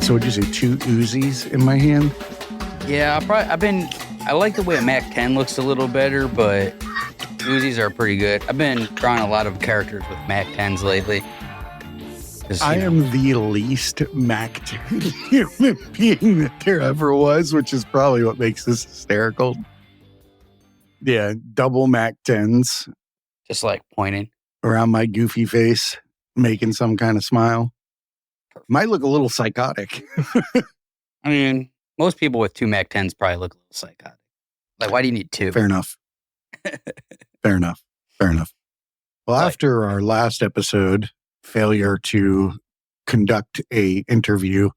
So would you say 2 Uzis in my hand? Yeah, I like the way a Mac 10 looks a little better, but Uzis are pretty good. I've been drawing a lot of characters with Mac 10s lately. I am the least Mac 10 human being that there ever was, which is probably what makes this hysterical. Yeah, double Mac 10s. Just like pointing around my goofy face, making some kind of smile. Might look a little psychotic. I mean, most people with 2 Mac 10s probably look a little psychotic. Like, why do you need 2? Fair enough. Fair enough. Well, after our last episode, failure to conduct a interview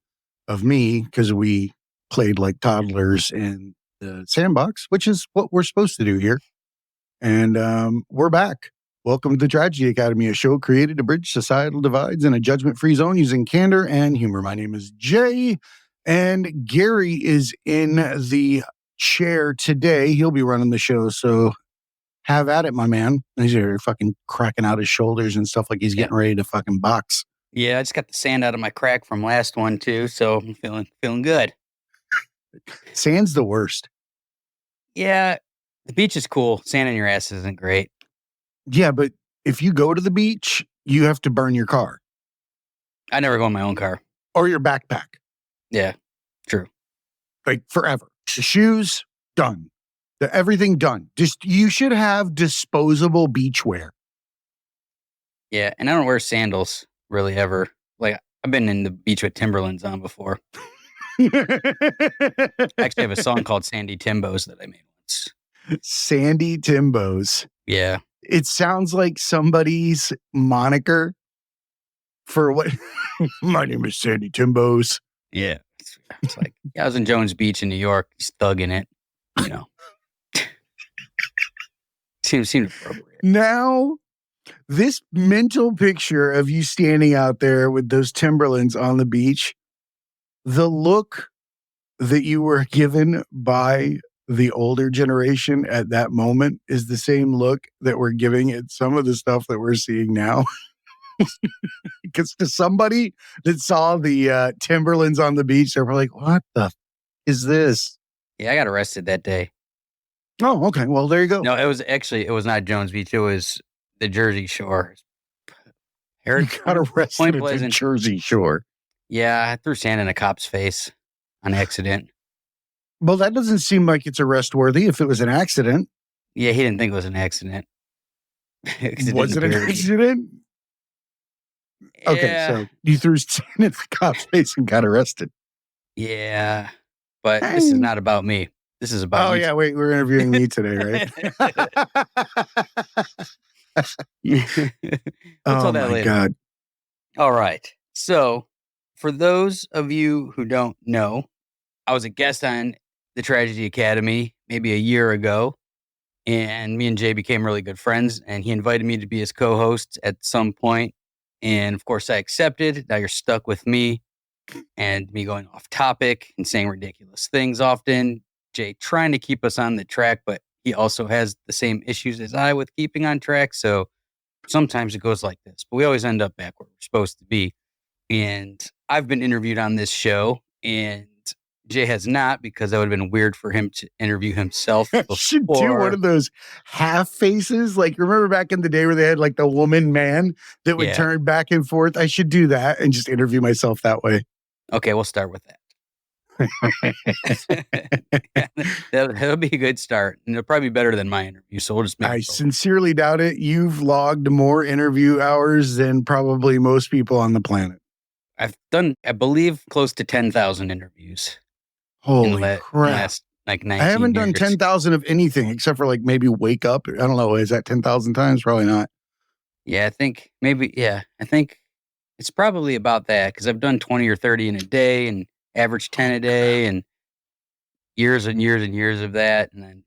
of me because we played like toddlers in the sandbox, which is what we're supposed to do here. And we're back. Welcome to the Tragedy Academy, a show created to bridge societal divides in a judgment-free zone using candor and humor. My name is Jay, and Gary is in the chair today. He'll be running the show, so have at it, my man. He's here fucking cracking out his shoulders and stuff like he's getting ready to fucking box. Yeah, I just got the sand out of my crack from last one, too, so I'm feeling good. Sand's the worst. Yeah, the beach is cool. Sand in your ass isn't great. Yeah, but if you go to the beach, you have to burn your car. I never go in my own car. Or your backpack. Yeah, true. Like forever. The shoes, done. Everything done. Just you should have disposable beach wear. Yeah, and I don't wear sandals really ever. Like, I've been in the beach with Timberlands on before. I actually have a song called Sandy Timbos that I made once. Sandy Timbos. Yeah. It sounds like somebody's moniker for what? My name is Sandy Timbos. Yeah. It's like, I was in Jones Beach in New York, just thugging it, you know. Seems appropriate. Now, this mental picture of you standing out there with those Timberlands on the beach, the look that you were given by the older generation at that moment is the same look that we're giving at some of the stuff that we're seeing now. Because to somebody that saw the Timberlands on the beach, they were like, what the is this? Yeah, I got arrested that day. Oh, okay. Well, there you go. No, it was not Jones Beach. It was the Jersey Shore. You got arrested at the Jersey Shore. Yeah, I threw sand in a cop's face on accident. Well, that doesn't seem like it's arrest worthy if it was an accident. Yeah, he didn't think it was an accident. Was it an accident? Yeah. Okay, so you threw sand in the cop's face and got arrested. Yeah, but this is not about me. This is about you. Yeah, wait, we're interviewing me today, right? We'll that my later. God. All right. So, for those of you who don't know, I was a guest on the Tragedy Academy maybe a year ago, and me and Jay became really good friends, and he invited me to be his co-host at some point, and of course I accepted. Now you're stuck with me and me going off topic and saying ridiculous things often. Jay trying to keep us on the track, but he also has the same issues as I with keeping on track, so sometimes it goes like this, but we always end up back where we're supposed to be. And I've been interviewed on this show, and Jay has not, because that would have been weird for him to interview himself. Should do one of those half faces. Like, remember back in the day where they had like the woman man that would turn back and forth? I should do that and just interview myself that way. Okay, we'll start with that. That'll be a good start, and it'll probably be better than my interview. So we'll just make I sincerely doubt it. You've logged more interview hours than probably most people on the planet. I've done, I believe, close to 10,000 interviews. Holy crap! Last, like 19 I haven't done years. 10,000 of anything except for like maybe Wake Up. I don't know. Is that 10,000 times? Probably not. Yeah, I think maybe. Yeah, I think it's probably about that, because I've done 20 or 30 in a day and average 10 a day, and years and years and years of that. And then,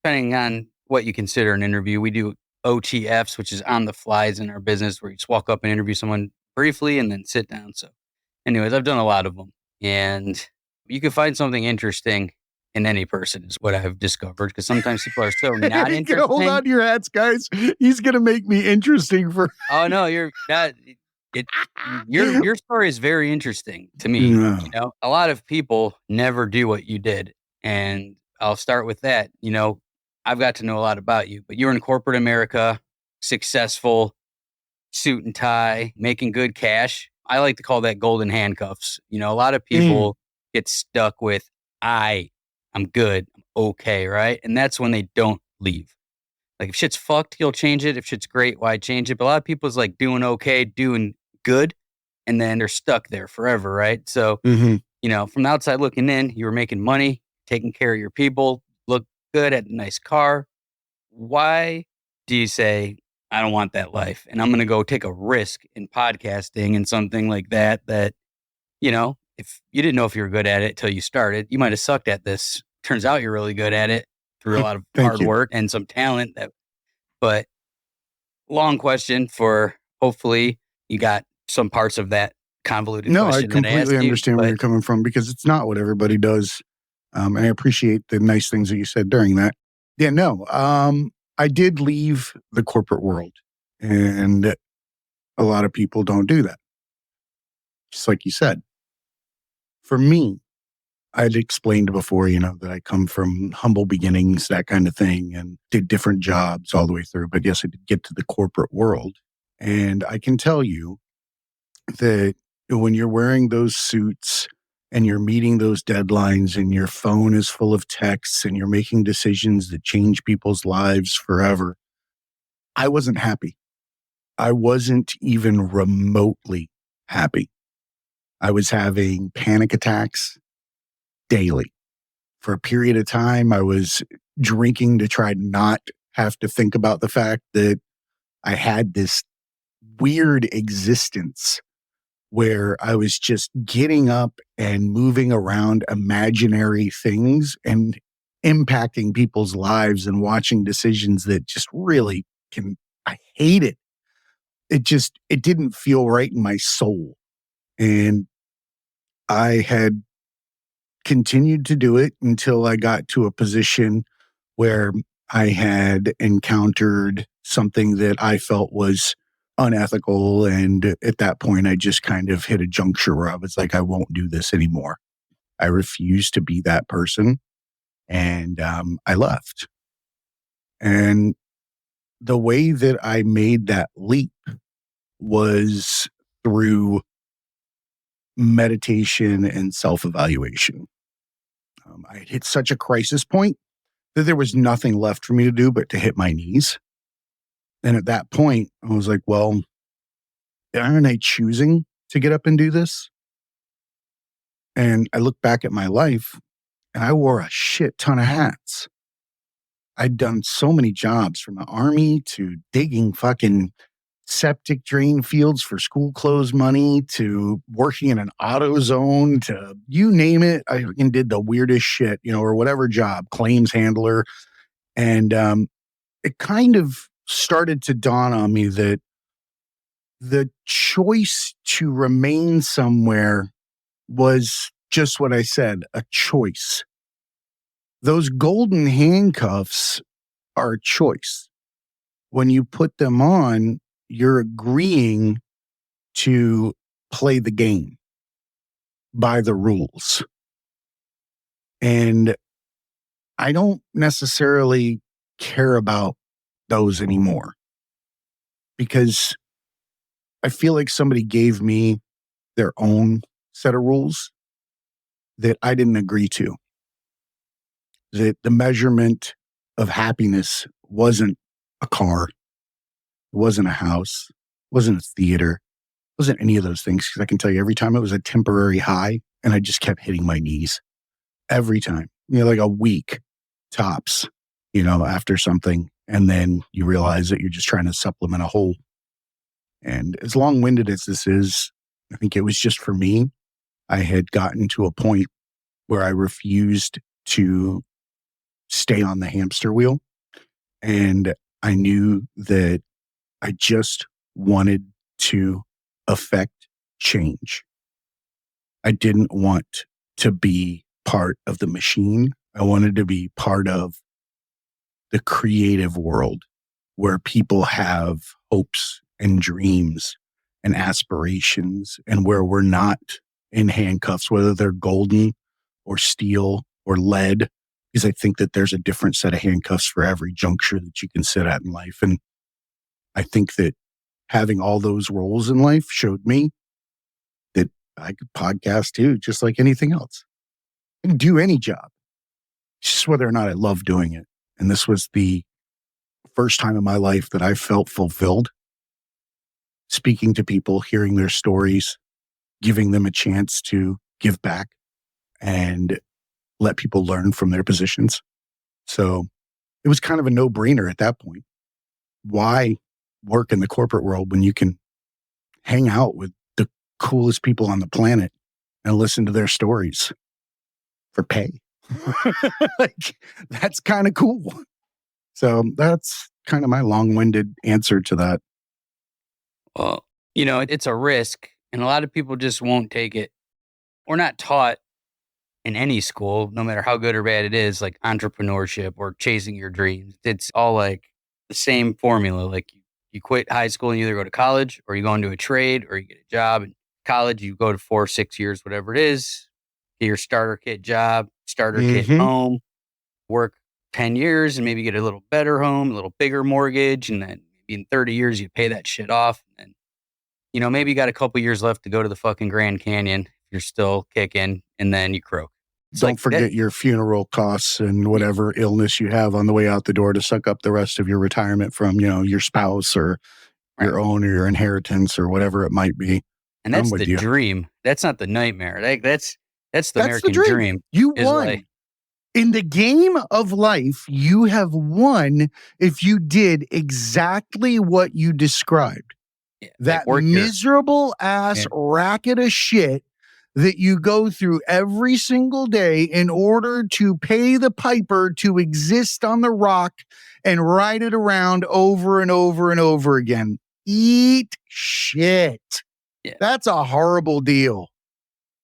depending on what you consider an interview, we do OTFs, which is on the flies in our business, where you just walk up and interview someone briefly and then sit down. So anyways, I've done a lot of them, and you can find something interesting in any person is what I've discovered, because sometimes people are so not interesting. Hold on to your hats, guys. He's going to make me interesting for... Oh no, you're not. Your story is very interesting to me. No. A lot of people never do what you did, and I'll start with that. I've got to know a lot about you, but you're in corporate America, successful, suit and tie, making good cash. I like to call that golden handcuffs. A lot of people get stuck with, I'm good, I'm okay, right? And that's when they don't leave. Like, if shit's fucked, you'll change it. If shit's great, why change it? But a lot of people's like doing okay, doing good, and then they're stuck there forever, right? So, from the outside looking in, you were making money, taking care of your people, look good, had a nice car. Why do you say, I don't want that life, and I'm going to go take a risk in podcasting and something like that, if you didn't know if you were good at it till you started, you might have sucked at this. Turns out you're really good at it through a lot of hard work and some talent. But long question for, hopefully you got some parts of that convoluted question. No, I completely understand where you're coming from, because it's not what everybody does. And I appreciate the nice things that you said during that. Yeah, no, I did leave the corporate world, and a lot of people don't do that. Just like you said. For me, I'd explained before, that I come from humble beginnings, that kind of thing, and did different jobs all the way through. But yes, I did get to the corporate world. And I can tell you that when you're wearing those suits and you're meeting those deadlines and your phone is full of texts and you're making decisions that change people's lives forever, I wasn't happy. I wasn't even remotely happy. I was having panic attacks daily. For a period of time, I was drinking to try not have to think about the fact that I had this weird existence where I was just getting up and moving around imaginary things and impacting people's lives and watching decisions that just really I hate it. It didn't feel right in my soul. And I had continued to do it until I got to a position where I had encountered something that I felt was unethical. And at that point, I just kind of hit a juncture where I was like, I won't do this anymore. I refuse to be that person. And I left. And the way that I made that leap was through meditation and self-evaluation. I had hit such a crisis point that there was nothing left for me to do but to hit my knees. And at that point, I was like, well, aren't I choosing to get up and do this? And I look back at my life and I wore a shit ton of hats. I'd done so many jobs, from the army to digging fucking septic drain fields for school clothes money, to working in an auto zone, to you name it. I did the weirdest shit, or whatever job, claims handler. And it kind of started to dawn on me that the choice to remain somewhere was just what I said, a choice. Those golden handcuffs are a choice. When you put them on, you're agreeing to play the game by the rules. And I don't necessarily care about those anymore, because I feel like somebody gave me their own set of rules that I didn't agree to. That the measurement of happiness wasn't a car, it wasn't a house, it wasn't a theater, it wasn't any of those things. Because I can tell you, every time it was a temporary high, and I just kept hitting my knees every time, like a week tops, after something. And then you realize that you're just trying to supplement a hole. And as long-winded as this is, I think it was just for me, I had gotten to a point where I refused to stay on the hamster wheel. And I knew that I just wanted to affect change. I didn't want to be part of the machine. I wanted to be part of the creative world where people have hopes and dreams and aspirations, and where we're not in handcuffs, whether they're golden or steel or lead, because I think that there's a different set of handcuffs for every juncture that you can sit at in life. And I think that having all those roles in life showed me that I could podcast too, just like anything else. I can do any job. It's just whether or not I love doing it. And this was the first time in my life that I felt fulfilled speaking to people, hearing their stories, giving them a chance to give back and let people learn from their positions. So it was kind of a no-brainer at that point. Why work in the corporate world when you can hang out with the coolest people on the planet and listen to their stories for pay? Like, that's kind of cool. So that's kind of my long-winded answer to that. Well, it's a risk, and a lot of people just won't take it. We're not taught in any school, no matter how good or bad it is, like entrepreneurship or chasing your dreams. It's all like the same formula. Like you quit high school and you either go to college or you go into a trade or you get a job. In college, you go to 4 or 6 years, whatever it is, get your starter kit job, starter kit home, work 10 years and maybe get a little better home, a little bigger mortgage. And then maybe in 30 years, you pay that shit off. And maybe you got a couple years left to go to the fucking Grand Canyon. If you're still kicking, and then you croak. Don't forget your funeral costs and whatever illness you have on the way out the door to suck up the rest of your retirement from, your spouse or your own or your inheritance or whatever it might be. And that's the dream. That's not the nightmare. That's the American dream. You won. In the game of life, you have won if you did exactly what you described. Yeah, that miserable ass racket of shit that you go through every single day in order to pay the piper to exist on the rock and ride it around over and over and over again. Eat shit. Yeah. That's a horrible deal.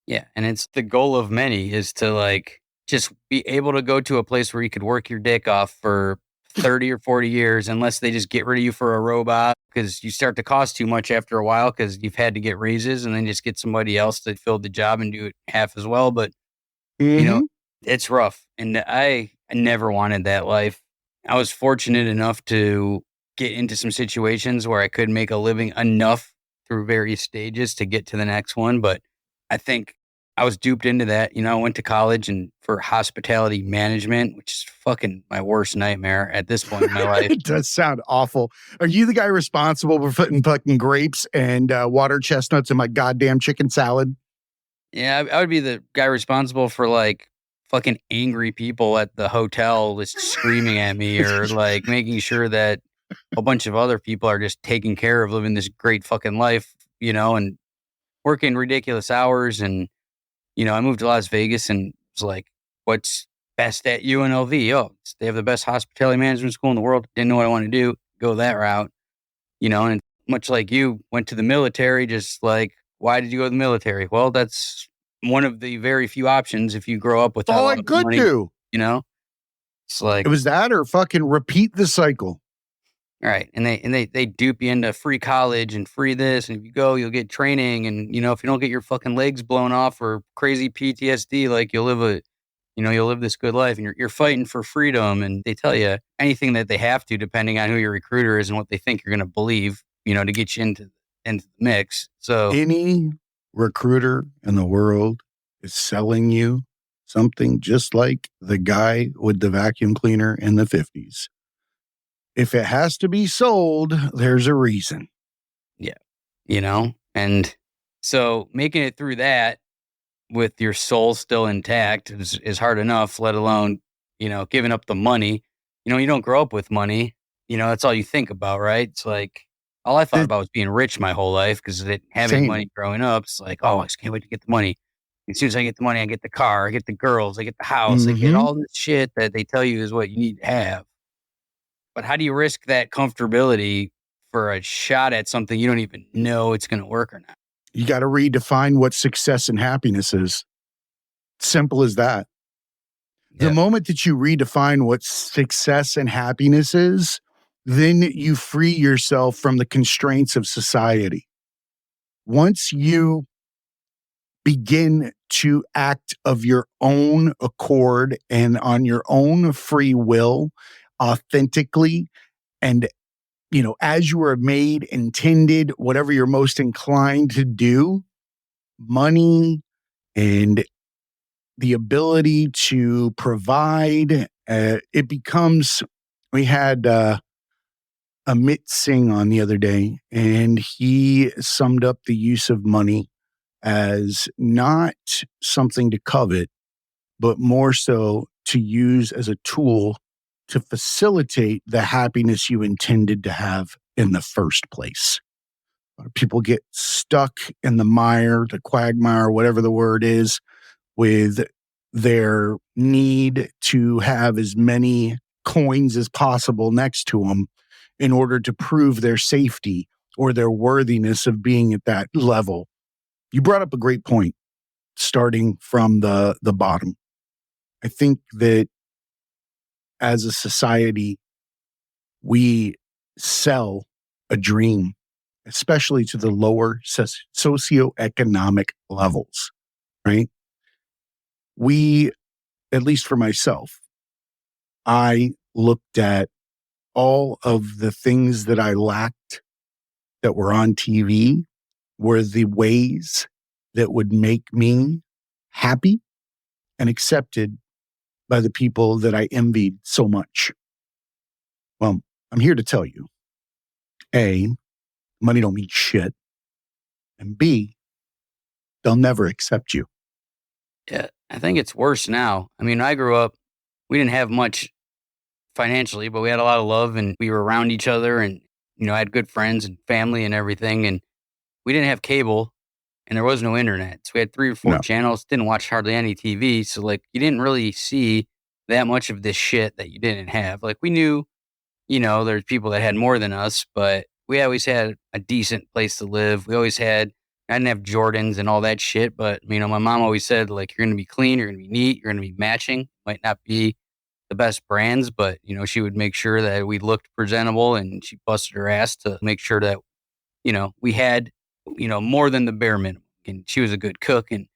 Yeah. And it's the goal of many is to just be able to go to a place where you could work your dick off for 30 or 40 years, unless they just get rid of you for a robot, because you start to cost too much after a while because you've had to get raises, and then just get somebody else to fill the job and do it half as well. But, it's rough. And I never wanted that life. I was fortunate enough to get into some situations where I could make a living enough through various stages to get to the next one. But I think I was duped into that. I went to college and for hospitality management, which is fucking my worst nightmare at this point in my life. It does sound awful. Are you the guy responsible for putting fucking grapes and water chestnuts in my goddamn chicken salad? Yeah, I would be the guy responsible for fucking angry people at the hotel just screaming at me, or making sure that a bunch of other people are just taking care of living this great fucking life, and working ridiculous hours. And I moved to Las Vegas and was like, what's best at UNLV? Oh, they have the best hospitality management school in the world. Didn't know what I wanted to do. Go that route, and much like you went to the military, just why did you go to the military? Well, that's one of the very few options if you grow up with all I could money, do. It's like, it was that or fucking repeat the cycle. Right. And they dupe you into free college and free this. And if you go, you'll get training. And, if you don't get your fucking legs blown off or crazy PTSD, you'll live this good life, and you're fighting for freedom. And they tell you anything that they have to, depending on who your recruiter is and what they think you're going to believe, to get you into the mix. So any recruiter in the world is selling you something just like the guy with the vacuum cleaner in the 50s. If it has to be sold, there's a reason. Yeah. And so making it through that with your soul still intact is hard enough, let alone, giving up the money. You don't grow up with money. That's all you think about, right? It's like, all I thought about was being rich my whole life, because having money growing up, it's like, oh, I just can't wait to get the money. As soon as I get the money, I get the car, I get the girls, I get the house, I get Mm-hmm. all this shit that they tell you is what you need to have. But how do you risk that comfortability for a shot at something you don't even know it's going to work or not? You got to redefine what success and happiness is. Simple as that. The Yeah. moment that you redefine what success and happiness is, then you free yourself from the constraints of society. Once you begin to act of your own accord and on your own free will, authentically, and as you were made, intended, whatever you're most inclined to do, money and the ability to provide, it becomes. We had Amit Singh on the other day, and he summed up the use of money as not something to covet, but more so to use as a tool to facilitate the happiness you intended to have in the first place. People get stuck in the mire, the quagmire, whatever the word is, with their need to have as many coins as possible next to them in order to prove their safety or their worthiness of being at that level. You brought up a great point, starting from the bottom. I think that as a society, we sell a dream, especially to the lower socioeconomic levels, right? We, at least for myself, I looked at all of the things that I lacked that were on TV were the ways that would make me happy and accepted by the people that I envied so much. Well, I'm here to tell you, A, money don't mean shit, and B, they'll never accept you. Yeah. I think it's worse now. I mean, I grew up, we didn't have much financially, but we had a lot of love and we were around each other and, I had good friends and family and everything. And we didn't have cable and there was no internet. So we had 3 or 4 No, channels, didn't watch hardly any TV. So like you didn't really see that much of this shit that you didn't have. Like we knew, there's people that had more than us, but we always had a decent place to live. We always had, I didn't have Jordans and all that shit, but my mom always said like, you're going to be clean, you're going to be neat, you're going to be matching. Might not be the best brands, but she would make sure that we looked presentable and she busted her ass to make sure that, we had, more than the bare minimum. And she was a good cook and,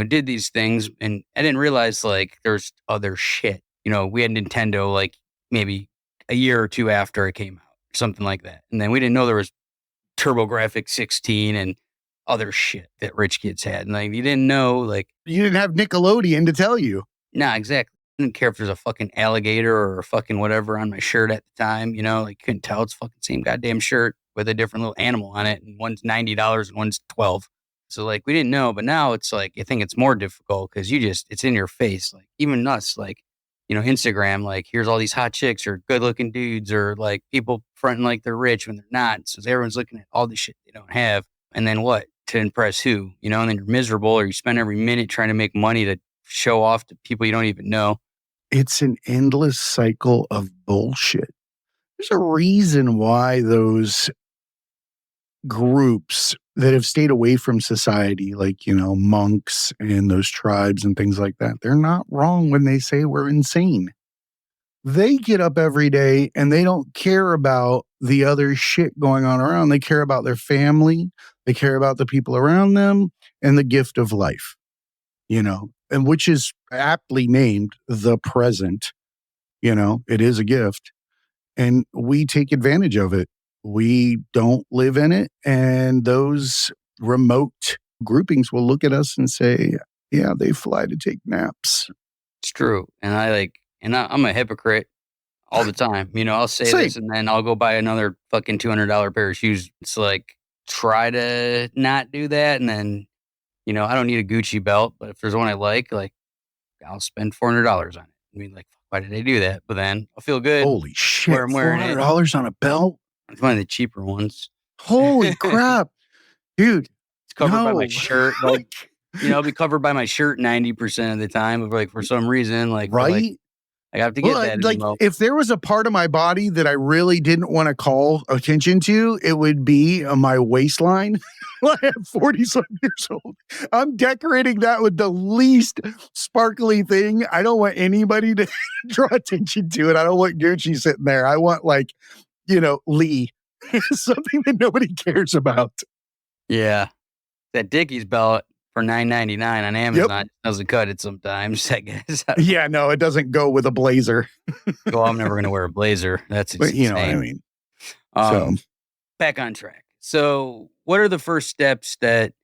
did these things. And I didn't realize like there's other shit. We had Nintendo like maybe a year or 2 after it came out, something like that. And then we didn't know there was TurboGrafx 16 and other shit that rich kids had. And like you didn't know like you didn't have Nickelodeon to tell you. nah, exactly. I didn't care if there's a fucking alligator or a fucking whatever on my shirt at the time, like couldn't tell it's fucking same goddamn shirt with a different little animal on it. And one's $90 and one's 12. So like we didn't know, but now it's like, I think it's more difficult because it's in your face. Like even us, like, Instagram, like here's all these hot chicks or good looking dudes or like people fronting like they're rich when they're not. So everyone's looking at all the shit they don't have. And then what? To impress who? And then you're miserable or you spend every minute trying to make money to show off to people you don't even know. It's an endless cycle of bullshit. There's a reason why those groups that have stayed away from society, like, monks and those tribes and things like that, they're not wrong when they say we're insane. They get up every day and they don't care about the other shit going on around. They care about their family. They care about the people around them and the gift of life, and which is aptly named the present. It is a gift and we take advantage of it. We don't live in it. And those remote groupings will look at us and say, yeah, they fly to take naps. It's true. And I'm a hypocrite all the time. I'll say Same. this and then I'll go buy another fucking $200 pair of shoes. It's like, try to not do that. And then, I don't need a Gucci belt, but if there's one I like, I'll spend $400 on it. I mean, like, why did I do that? But then I'll feel good Holy shit. where I'm wearing it. $400 on a belt? It's one of the cheaper ones. Holy crap. Dude. It's covered by my shirt. Like, I'll be covered by my shirt 90% of the time. Like for some reason, Right? I have to Well, get that like emo. if there was a part of my body that I really didn't want to call attention to, it would be my waistline. I am 40-something years old. I'm decorating that with the least sparkly thing. I don't want anybody to draw attention to it. I don't want Gucci sitting there. I want Lee, something that nobody cares about. Yeah. That Dickies belt for $9.99 on Amazon doesn't cut it sometimes, I guess. Yeah, no, it doesn't go with a blazer. Well, I'm never going to wear a blazer. That's But insane. you know what I mean? So Back on track. So what are the first steps that,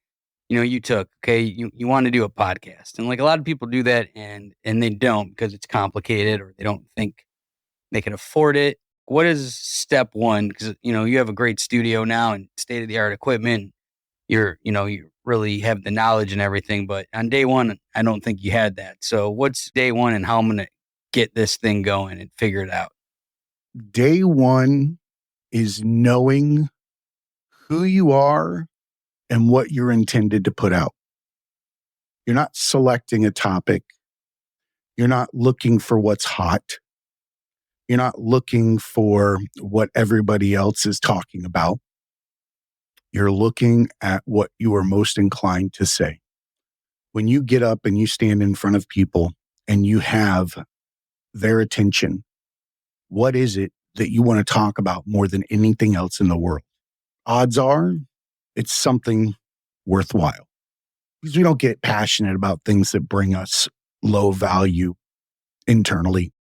you took? Okay. You want to do a podcast. And like a lot of people do that and they don't because it's complicated or they don't think they can afford it. What is step one? Because, you have a great studio now and state-of-the-art equipment. You really have the knowledge and everything, but on day one, I don't think you had that. So what's day one and how I'm going to get this thing going and figure it out? day one is knowing who you are and what you're intended to put out. You're not selecting a topic. You're not looking for what's hot. You're not looking for what everybody else is talking about. You're looking at what you are most inclined to say. When you get up and you stand in front of people and you have their attention, what is it that you want to talk about more than anything else in the world? Odds are it's something worthwhile because we don't get passionate about things that bring us low value internally.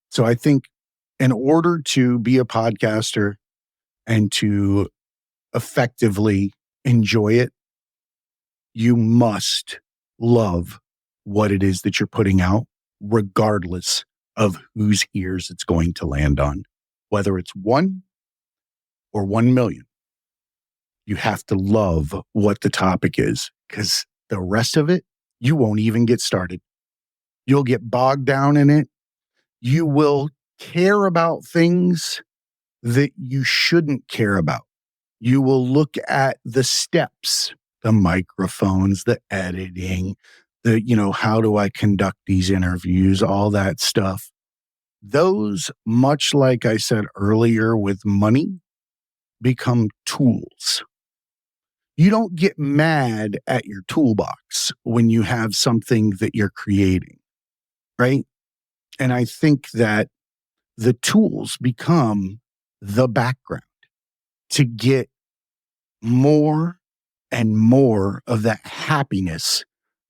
So I think in order to be a podcaster and to effectively enjoy it, you must love what it is that you're putting out, regardless of whose ears it's going to land on, whether it's 1 or 1 million. You have to love what the topic is because the rest of it, you won't even get started. You'll get bogged down in it. You will care about things that you shouldn't care about. You will look at the steps, the microphones, the editing, how do I conduct these interviews, all that stuff. Those, much like I said earlier with money, become tools. You don't get mad at your toolbox when you have something that you're creating, right? And I think that the tools become the background to get more and more of that happiness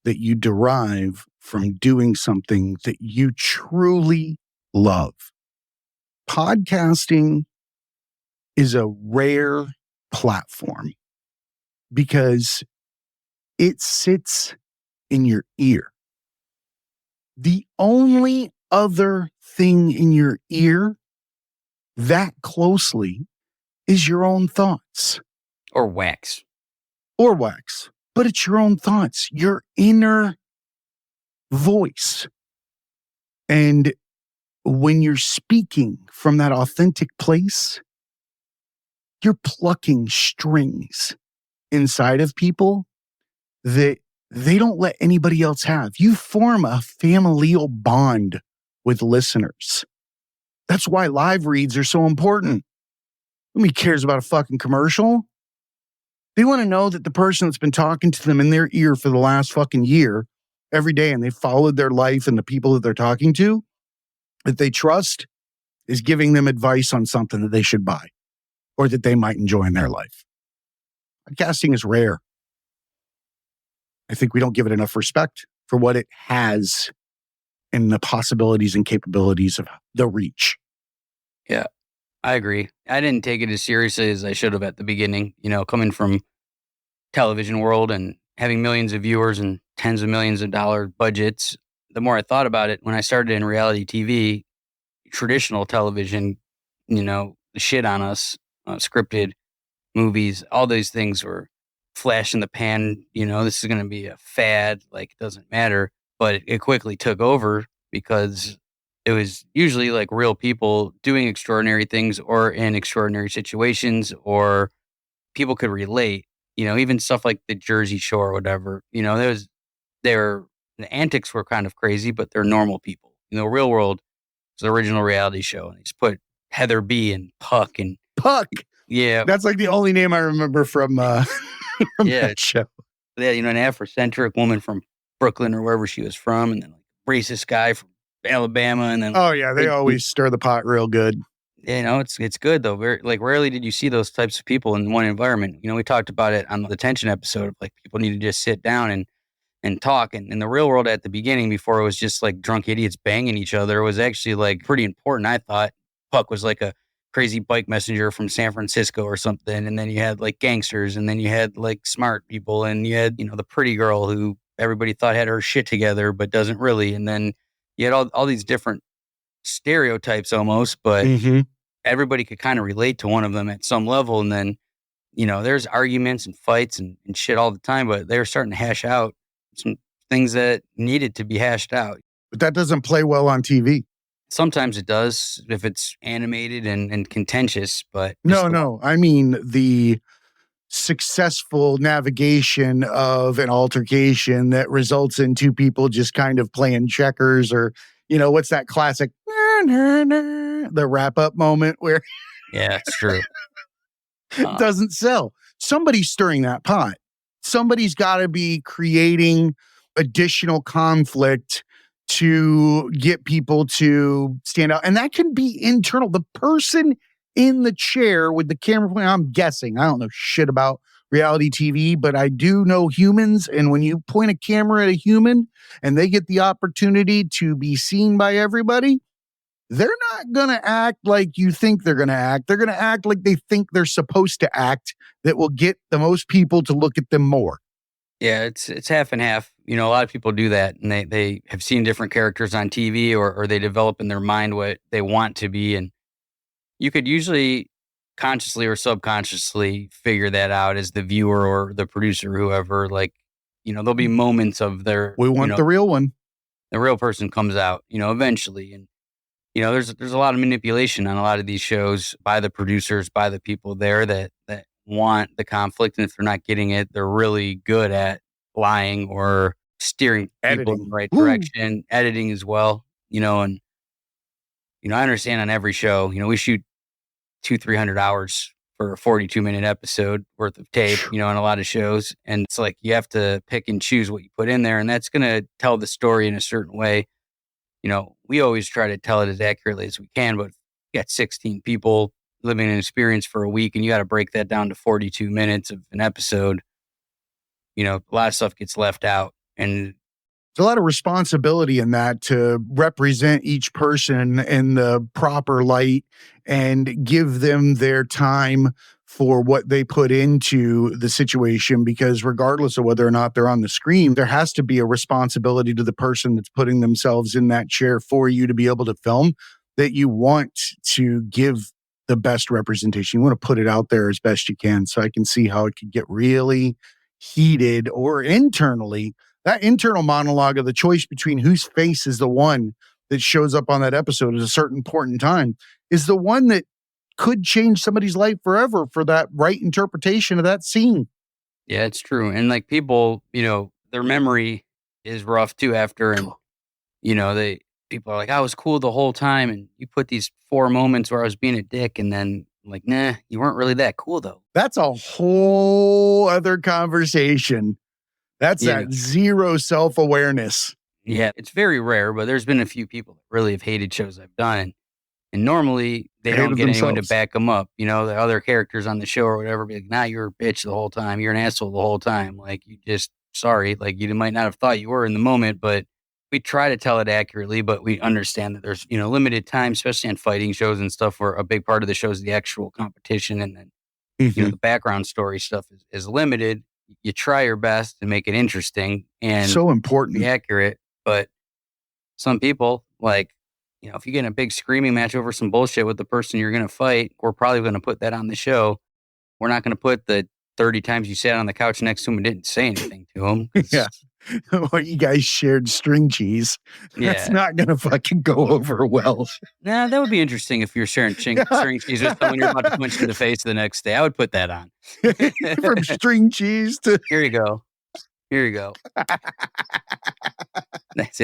that you derive from doing something that you truly love. Podcasting is a rare platform because it sits in your ear. The only other thing in your ear that closely is your own thoughts. Or wax. But it's your own thoughts, your inner voice. And when you're speaking from that authentic place, you're plucking strings inside of people that they don't let anybody else have. You form a familial bond with listeners. That's why live reads are so important. Nobody cares about a fucking commercial. They want to know that the person that's been talking to them in their ear for the last fucking year every day and they followed their life and the people that they're talking to that they trust is giving them advice on something that they should buy or that they might enjoy in their life. Podcasting is rare. I think we don't give it enough respect for what it has and the possibilities and capabilities of the reach. Yeah, I agree. I didn't take it as seriously as I should have at the beginning, coming from television world and having millions of viewers and tens of millions of dollar budgets. The more I thought about it, when I started in reality TV, traditional television, shit on us, scripted movies, all these things were flash in the pan. This is going to be a fad. Like, it doesn't matter. But it quickly took over because it was usually like real people doing extraordinary things or in extraordinary situations, or people could relate, even stuff like the Jersey Shore or whatever. There was the antics were kind of crazy, but they're normal people. Real World was the original reality show, and they just put Heather B and Puck and Puck. yeah, That's like the only name I remember from from yeah, that show. an Afrocentric woman from Brooklyn or wherever she was from, and then like racist guy from Alabama, and then Oh yeah, they always stir the pot real good. it's good though. Very like rarely did you see those types of people in one environment. We talked about it on the tension episode of like people need to just sit down and talk. And in the real world at the beginning, before it was just like drunk idiots banging each other, it was actually like pretty important. I thought Puck was like a crazy bike messenger from San Francisco or something. And then you had like gangsters, and then you had like smart people, and you had, the pretty girl who everybody thought had her shit together, but doesn't really. And then you had all these different stereotypes almost, but everybody could kind of relate to one of them at some level. And then, there's arguments and fights and shit all the time, but they were starting to hash out some things that needed to be hashed out. But that doesn't play well on TV. Sometimes it does if it's animated and contentious, but No. I mean, the successful navigation of an altercation that results in two people just kind of playing checkers, or, what's that classic, the wrap up moment where yeah, it's true. It doesn't sell. Somebody's stirring that pot. Somebody's got to be creating additional conflict to get people to stand out. And that can be internal. The person in the chair with the camera point, I'm guessing, I don't know shit about reality TV, but I do know humans. And when you point a camera at a human and they get the opportunity to be seen by everybody, they're not going to act like you think they're going to act. They're going to act like they think they're supposed to act, that will get the most people to look at them more. Yeah, it's half and half. A lot of people do that, and they have seen different characters on TV, or they develop in their mind what they want to be. And you could usually consciously or subconsciously figure that out as the viewer or the producer, whoever. Like, there'll be moments of we want the real one. The real person comes out, eventually. And, there's a lot of manipulation on a lot of these shows by the producers, by the people there that want the conflict. And if they're not getting it, they're really good at lying or steering people in the right direction, editing as well, and, I understand on every show, we shoot 200-300 hours for a 42-minute episode worth of tape, in a lot of shows. And it's like, you have to pick and choose what you put in there, and that's going to tell the story in a certain way. We always try to tell it as accurately as we can, but you got 16 people living an experience for a week, and you got to break that down to 42 minutes of an episode. A lot of stuff gets left out, and there's a lot of responsibility in that to represent each person in the proper light and give them their time for what they put into the situation, because regardless of whether or not they're on the screen, there has to be a responsibility to the person that's putting themselves in that chair for you to be able to film, that you want to give the best representation. You want to put it out there as best you can. So I can see how it could get really heated, or internally, that internal monologue of the choice between whose face is the one that shows up on that episode at a certain point in time is the one that could change somebody's life forever for that right interpretation of that scene. Yeah, it's true. And like people, their memory is rough too after, and, people are like, I was cool the whole time. And you put these 4 moments where I was being a dick, and then like, nah, you weren't really that cool though. That's a whole other conversation. That's that zero self-awareness. Yeah, it's very rare, but there's been a few people that really have hated shows I've done. And normally they don't get anyone to back them up. The other characters on the show or whatever be like, nah, you're a bitch the whole time. You're an asshole the whole time. Like, sorry. Like, you might not have thought you were in the moment, but we try to tell it accurately. But we understand that there's, limited time, especially on fighting shows and stuff, where a big part of the show is the actual competition. And then, the background story stuff is limited. You try your best to make it interesting and so important, be accurate. But some people, like, if you get in a big screaming match over some bullshit with the person you're going to fight, we're probably going to put that on the show. We're not going to put the 30 times you sat on the couch next to him and didn't say anything to him. Yeah. Or you guys shared string cheese. That's not going to fucking go over well. Nah, that would be interesting if you're sharing string cheese with someone you're about to punch in the face the next day. I would put that on. From string cheese to... Here you go. Here you go. That's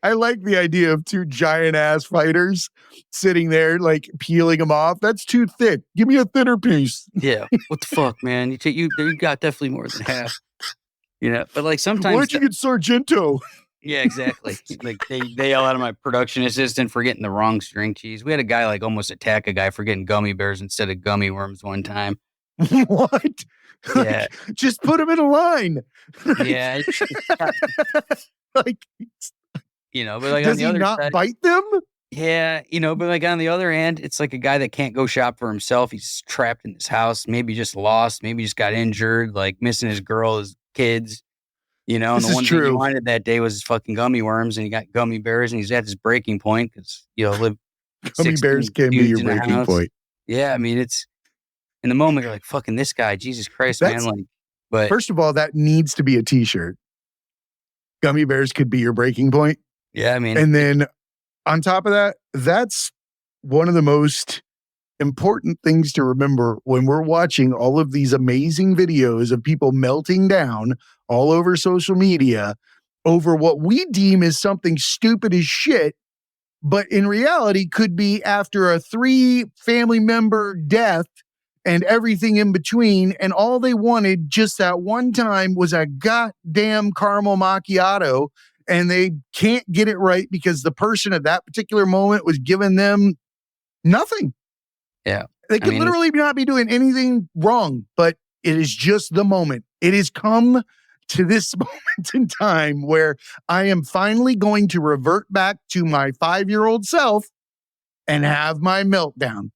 I like the idea of two giant ass fighters sitting there, like peeling them off. That's too thick. Give me a thinner piece. yeah. What the fuck, man? You got definitely more than half. But like Why sometimes, don't you get Sargento? yeah, exactly. Like they yell out of my production assistant for getting the wrong string cheese. We had a guy like almost attack a guy for getting gummy bears instead of gummy worms one time. What? Yeah, Like, just put him in a line. yeah. Like, But like on does the he other not side, bite them? yeah, but like on the other hand, it's like a guy that can't go shop for himself. He's trapped in his house, maybe just lost, maybe just got injured, like missing his girl, his kids. And This the is one thing he true. wanted that day was his fucking gummy worms, and he got gummy bears, and he's at his breaking point because live Gummy bears 16 can be dudes your in a breaking house. point. Yeah, I mean, it's in the moment you're like, fucking this guy, Jesus Christ, man. That's Like, but First of all, that needs to be a t-shirt. Gummy bears could be your breaking point. yeah, I mean, And then on top of that, that's one of the most important things to remember when we're watching all of these amazing videos of people melting down all over social media over what we deem as something stupid as shit, but in reality could be after a 3 family member death and everything in between. And all they wanted just that one time was a goddamn caramel macchiato. And they can't get it right because the person at that particular moment was giving them nothing. yeah, They could literally not be doing anything wrong, but it is just the moment. It has come to this moment in time where I am finally going to revert back to my 5-year-old self and have my meltdown.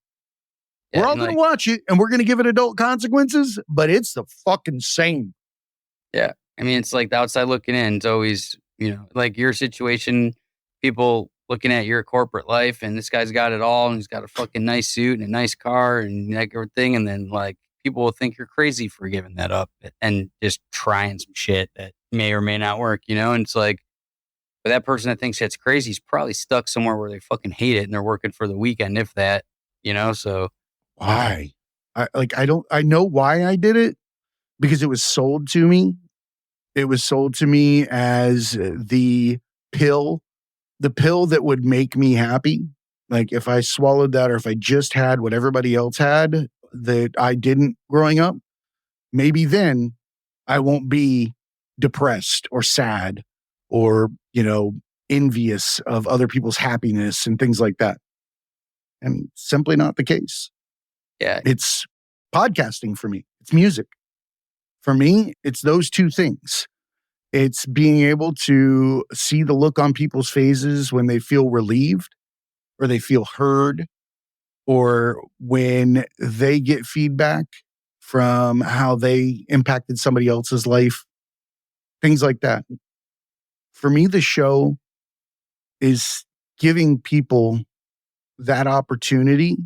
yeah, We're all going to watch it and we're going to give it adult consequences, but it's the fucking same. yeah. I mean, it's like the outside looking in. It's always, like your situation, people looking at your corporate life, and this guy's got it all, and he's got a fucking nice suit and a nice car and like everything. And then like people will think you're crazy for giving that up and just trying some shit that may or may not work, And it's like, but that person that thinks that's crazy is probably stuck somewhere where they fucking hate it and they're working for the weekend, if that, so. Why? I know why I did it, because it was sold to me. It was sold to me as pill, the pill that would make me happy. Like if I swallowed that, or if I just had what everybody else had that I didn't growing up, maybe then I won't be depressed or sad or, envious of other people's happiness and things like that. And simply not the case. Yeah. It's podcasting for me. It's music. For me, it's those two things. It's being able to see the look on people's faces when they feel relieved or they feel heard, or when they get feedback from how they impacted somebody else's life, things like that. For me, the show is giving people that opportunity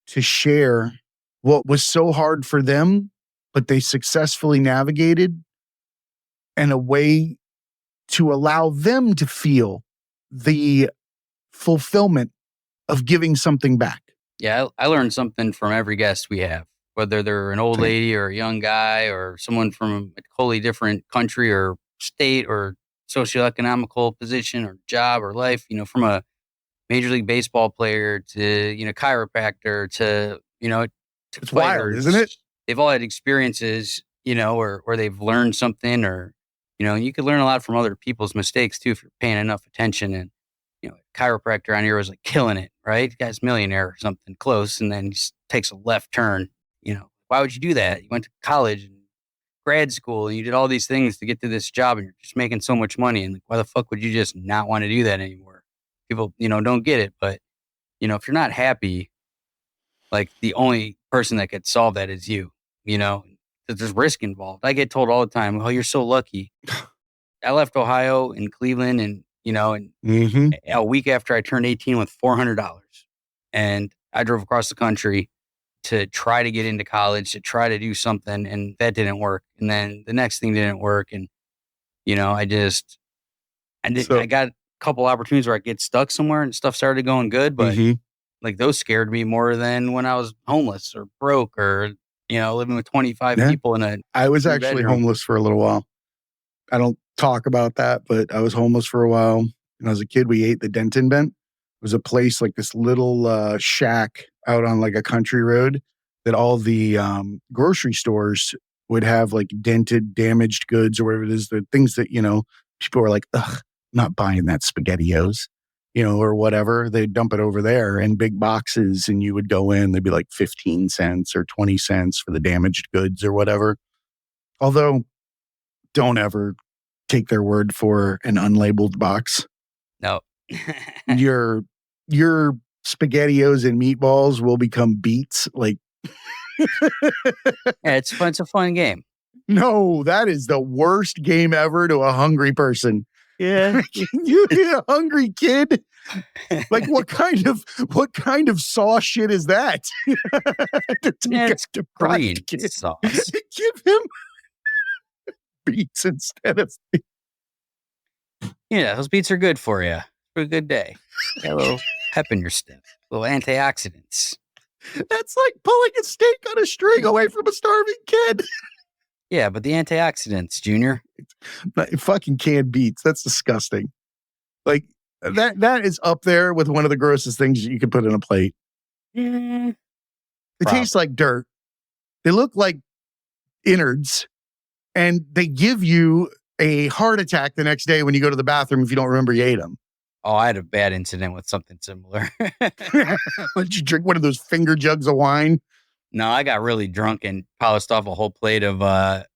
to share what was so hard for them, but they successfully navigated, and a way to allow them to feel the fulfillment of giving something back. Yeah, I learned something from every guest we have, whether they're an old lady or a young guy or someone from a totally different country or state or socioeconomical position or job or life, from a Major League Baseball player to, chiropractor to, to It's fighters. wild, isn't it? They've all had experiences, where they've learned something, or, you could learn a lot from other people's mistakes too if you're paying enough attention. And chiropractor on here was like killing it, right? The guy's millionaire or something close, and then he just takes a left turn. Why would you do that? You went to college and grad school and you did all these things to get to this job, and you're just making so much money. And like, why the fuck would you just not want to do that anymore? People, don't get it. But, if you're not happy, like the only person that could solve that is you, there's risk involved. I get told all the time, oh, you're so lucky. I left Ohio and Cleveland and, a week after I turned 18 with $400. And I drove across the country to try to get into college, to try to do something. And that didn't work. And then the next thing didn't work. And, I got a couple opportunities where I get stuck somewhere and stuff started going good. But like those scared me more than when I was homeless or broke or, living with 25 people in a I was actually bedroom. homeless for a little while. I don't talk about that, but I was homeless for a while. When I was a kid, we ate the Denton Bent. It was a place like this little shack out on like a country road that all the grocery stores would have like dented, damaged goods or whatever it is, the things that, people were like, ugh, I'm not buying that SpaghettiOs, or whatever. They'd dump it over there in big boxes and you would go in, they'd be like 15 cents or 20 cents for the damaged goods or whatever. Although, don't ever take their word for an unlabeled box. No. Your SpaghettiOs and meatballs will become beets. Like, Yeah, it's fun. It's a fun game. no, that is the worst game ever to a hungry person. Yeah. You a hungry kid? Like what kind of sauce shit is that? To take It's a deprived green kid. sauce. Give him beets instead of Yeah, those beets are good for you. For a good day. Got a little pep in your step. Little antioxidants. That's like pulling a steak on a string away from a starving kid. Yeah, but the antioxidants, Junior. Fucking canned beets. That's disgusting. Like that is up there with one of the grossest things you could put in a plate. Mm, It tastes like dirt. They look like innards, and they give you a heart attack the next day when you go to the bathroom if you don't remember you ate them. Oh, I had a bad incident with something similar. Did you drink one of those finger jugs of wine? No, I got really drunk and polished off a whole plate of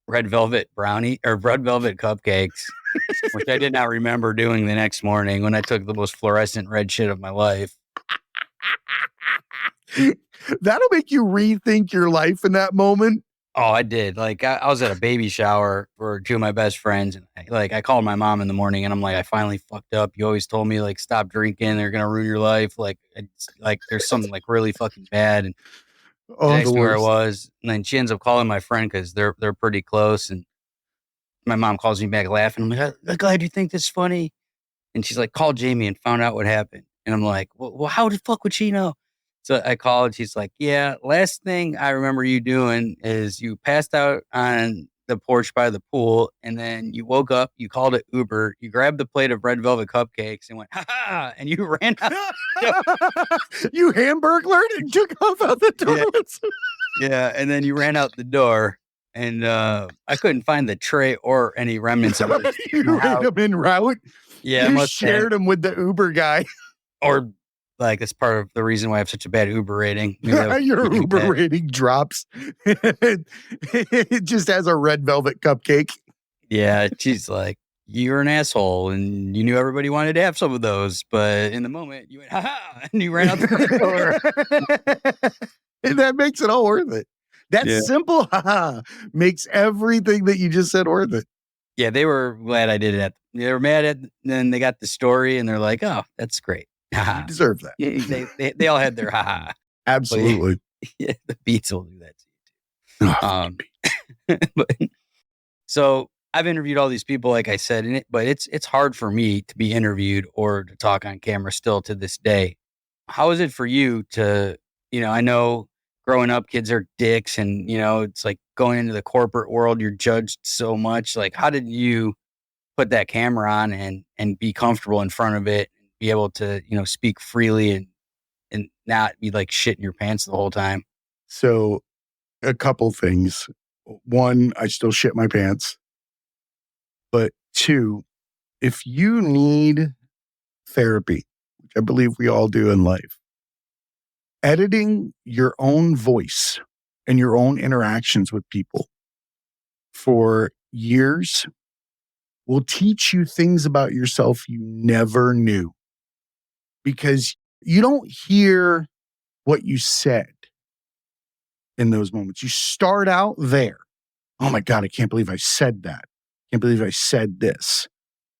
red velvet brownie or red velvet cupcakes, which I did not remember doing the next morning when I took the most fluorescent red shit of my life. That'll make you rethink your life in that moment. Oh, I did. Like I was at a baby shower for two of my best friends, and I called my mom in the morning, and I'm like, I finally fucked up. You always told me like stop drinking; they're gonna ruin your life. Like there's something like really fucking bad. And she Oh, the asked me where I worst. was, and then she ends up calling my friend because they're pretty close. And my mom calls me back laughing. I'm like, I'm glad you think this is funny. And she's like, call Jamie and found out what happened. And I'm like, well, how the fuck would she know? So I called. She's like, yeah, last thing I remember you doing is you passed out on the porch by the pool. And then you woke up, you called it Uber, you grabbed the plate of red velvet cupcakes and went, ha ha, and you ran out. You hamburglared and took off out the toilets. Yeah. And then you ran out the door. And I couldn't find the tray or any remnants of it. You ran them en route. Yeah, You shared them with the Uber guy. or like that's part of the reason why I have such a bad Uber rating. Your Uber rating drops. It just has a red velvet cupcake. Yeah, she's like, you're an asshole, and you knew everybody wanted to have some of those, but in the moment you went, ha ha, and you ran out the door. And that makes it all worth it. That simple haha makes everything that you just said worth it. Yeah, they were glad I did it. They were mad at, then they got the story, and they're like, oh, that's great. You deserve that. Yeah, they all had their haha. Absolutely. Yeah, the beats will do that to you too. But so I've interviewed all these people, like I said, but it's hard for me to be interviewed or to talk on camera still to this day. How is it for you to, I know growing up, kids are dicks and, it's like going into the corporate world, you're judged so much. Like, how did you put that camera on and be comfortable in front of it, and be able to, speak freely and not be like shit in your pants the whole time? So a couple things. One, I still shit my pants. But two, if you need therapy, which I believe we all do in life, editing your own voice and your own interactions with people for years will teach you things about yourself you never knew, because you don't hear what you said in those moments. You start out there. Oh my God, I can't believe I said that. Can't believe I said this.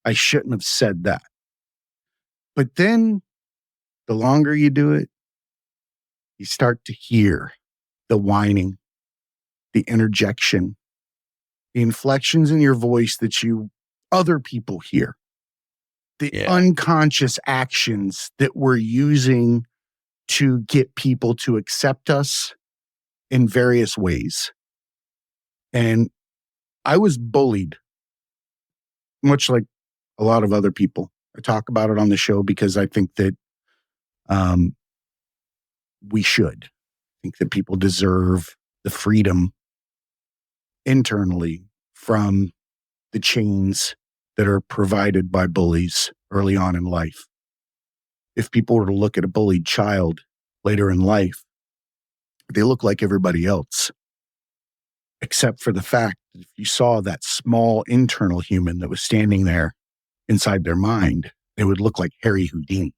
I shouldn't have said that. But then the longer you do it, you start to hear the whining, the interjection, the inflections in your voice that other people hear, the unconscious actions that we're using to get people to accept us in various ways. And I was bullied much like a lot of other people. I talk about it on the show because I think that we should. I think that people deserve the freedom internally from the chains that are provided by bullies early on in life. If people were to look at a bullied child later in life, they look like everybody else, except for the fact that if you saw that small internal human that was standing there inside their mind, they would look like Harry Houdini.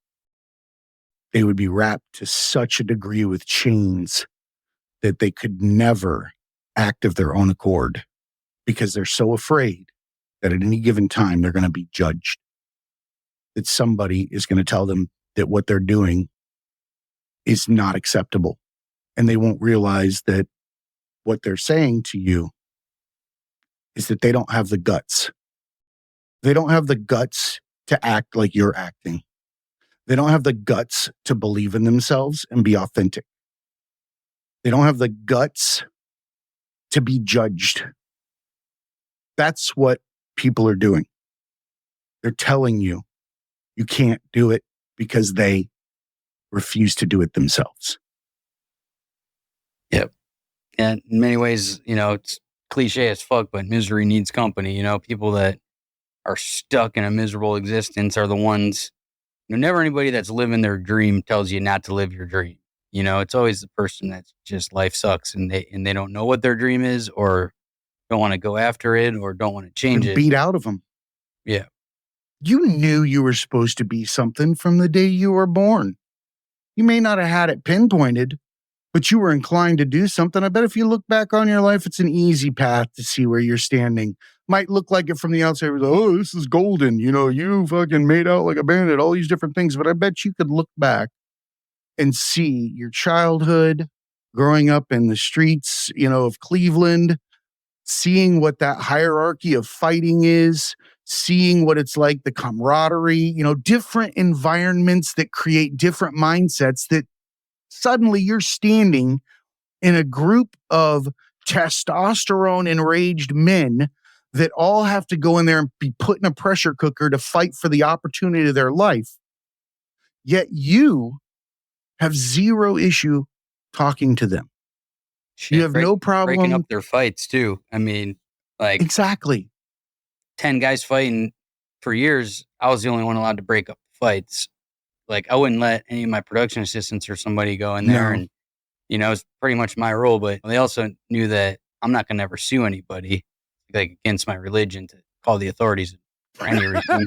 They would be wrapped to such a degree with chains that they could never act of their own accord because they're so afraid that at any given time they're going to be judged, that somebody is going to tell them that what they're doing is not acceptable. And they won't realize that what they're saying to you is that they don't have the guts. They don't have the guts to act like you're acting. They don't have the guts to believe in themselves and be authentic. They don't have the guts to be judged. That's what people are doing. They're telling you you can't do it because they refuse to do it themselves. Yep. And in many ways, it's cliche as fuck, but misery needs company. People that are stuck in a miserable existence are the ones, never anybody that's living their dream tells you not to live your dream. It's always the person that's just life sucks and they don't know what their dream is or don't want to go after it or don't want to change it. Beat out of them. Yeah. You knew you were supposed to be something from the day you were born. You may not have had it pinpointed, but you were inclined to do something. I bet if you look back on your life, it's an easy path to see where you're standing. Might look like it from the outside. Oh, this is golden. You fucking made out like a bandit, all these different things. But I bet you could look back and see your childhood, growing up in the streets, of Cleveland, seeing what that hierarchy of fighting is, seeing what it's like, the camaraderie, different environments that create different mindsets that suddenly you're standing in a group of testosterone enraged men that all have to go in there and be put in a pressure cooker to fight for the opportunity of their life. Yet you have zero issue talking to them. Shit, you have no problem breaking up their fights too. I mean, like exactly 10 guys fighting for years. I was the only one allowed to break up fights. Like I wouldn't let any of my production assistants or somebody go in there and, it's pretty much my role, but they also knew that I'm not going to ever sue anybody like against my religion to call the authorities for any reason.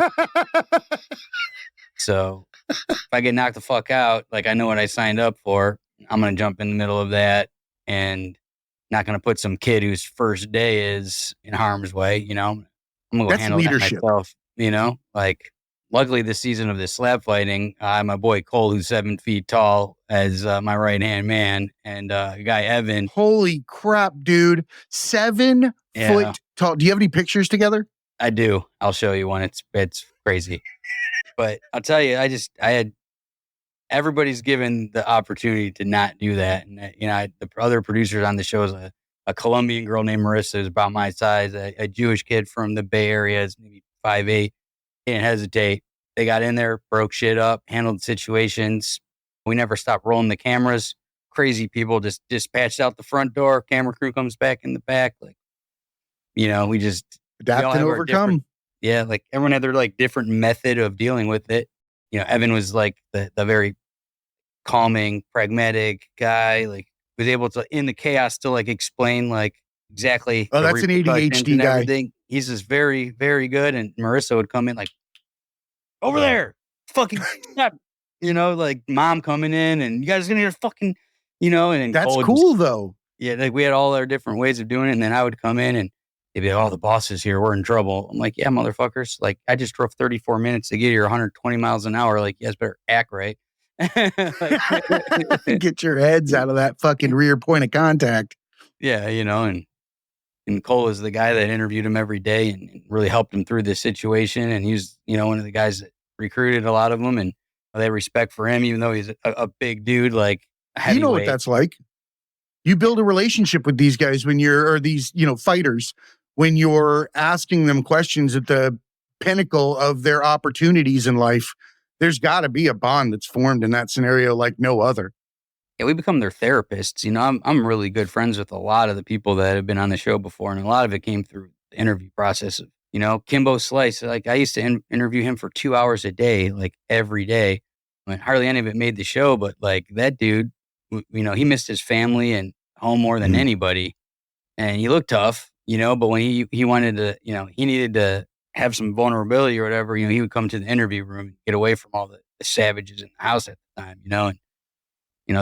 So if I get knocked the fuck out, like I know what I signed up for, I'm going to jump in the middle of that and not going to put some kid whose first day is in harm's way, I'm going to go handle leadership. that myself, like luckily this season of this slab fighting, my boy Cole, who's 7 feet tall as my right-hand man, and guy Evan. Holy crap, dude. 7 foot tall. Do you have any pictures together? I do. I'll show you one. It's crazy. But I'll tell you, everybody's given the opportunity to not do that. And, the other producers on the show is a Colombian girl named Marissa, who's about my size, a Jewish kid from the Bay Area, is maybe 5'8". Didn't hesitate. They got in there, broke shit up, handled situations. We never stopped rolling the cameras. Crazy people just dispatched out the front door. Camera crew comes back in the back. Like, we just adapt and overcome. Yeah, like everyone had their like different method of dealing with it. Evan was like the very calming, pragmatic guy. Like was able to in the chaos still like explain like exactly. Oh, that's an ADHD guy. Everything. He's just very, very good. And Marissa would come in like over there, fucking stop. Like mom coming in and you guys gonna hear fucking, and that's cool though. Yeah, like we had all our different ways of doing it, and then I would come in and they'd be like, "Oh, the boss is here. We're in trouble." I'm like, "Yeah, motherfuckers! Like, I just drove 34 minutes to get here, 120 miles an hour. Like, you guys better act right." Get your heads out of that fucking rear point of contact. Yeah, and Cole is the guy that interviewed him every day and really helped him through this situation. And he's, one of the guys that recruited a lot of them, and they have respect for him, even though he's a big dude. Like, you know what that's like. You build a relationship with these guys when you're, or these, fighters, when you're asking them questions at the pinnacle of their opportunities in life, there's got to be a bond that's formed in that scenario like no other. Yeah, we become their therapists. I'm really good friends with a lot of the people that have been on the show before, and a lot of it came through the interview process of, Kimbo Slice. Like, I used to interview him for 2 hours a day, like every day. I mean, hardly any of it made the show, but like that dude, he missed his family and home more than anybody, and he looked tough, but when he wanted to, he needed to have some vulnerability or whatever, he would come to the interview room and get away from all the savages in the house at the time, and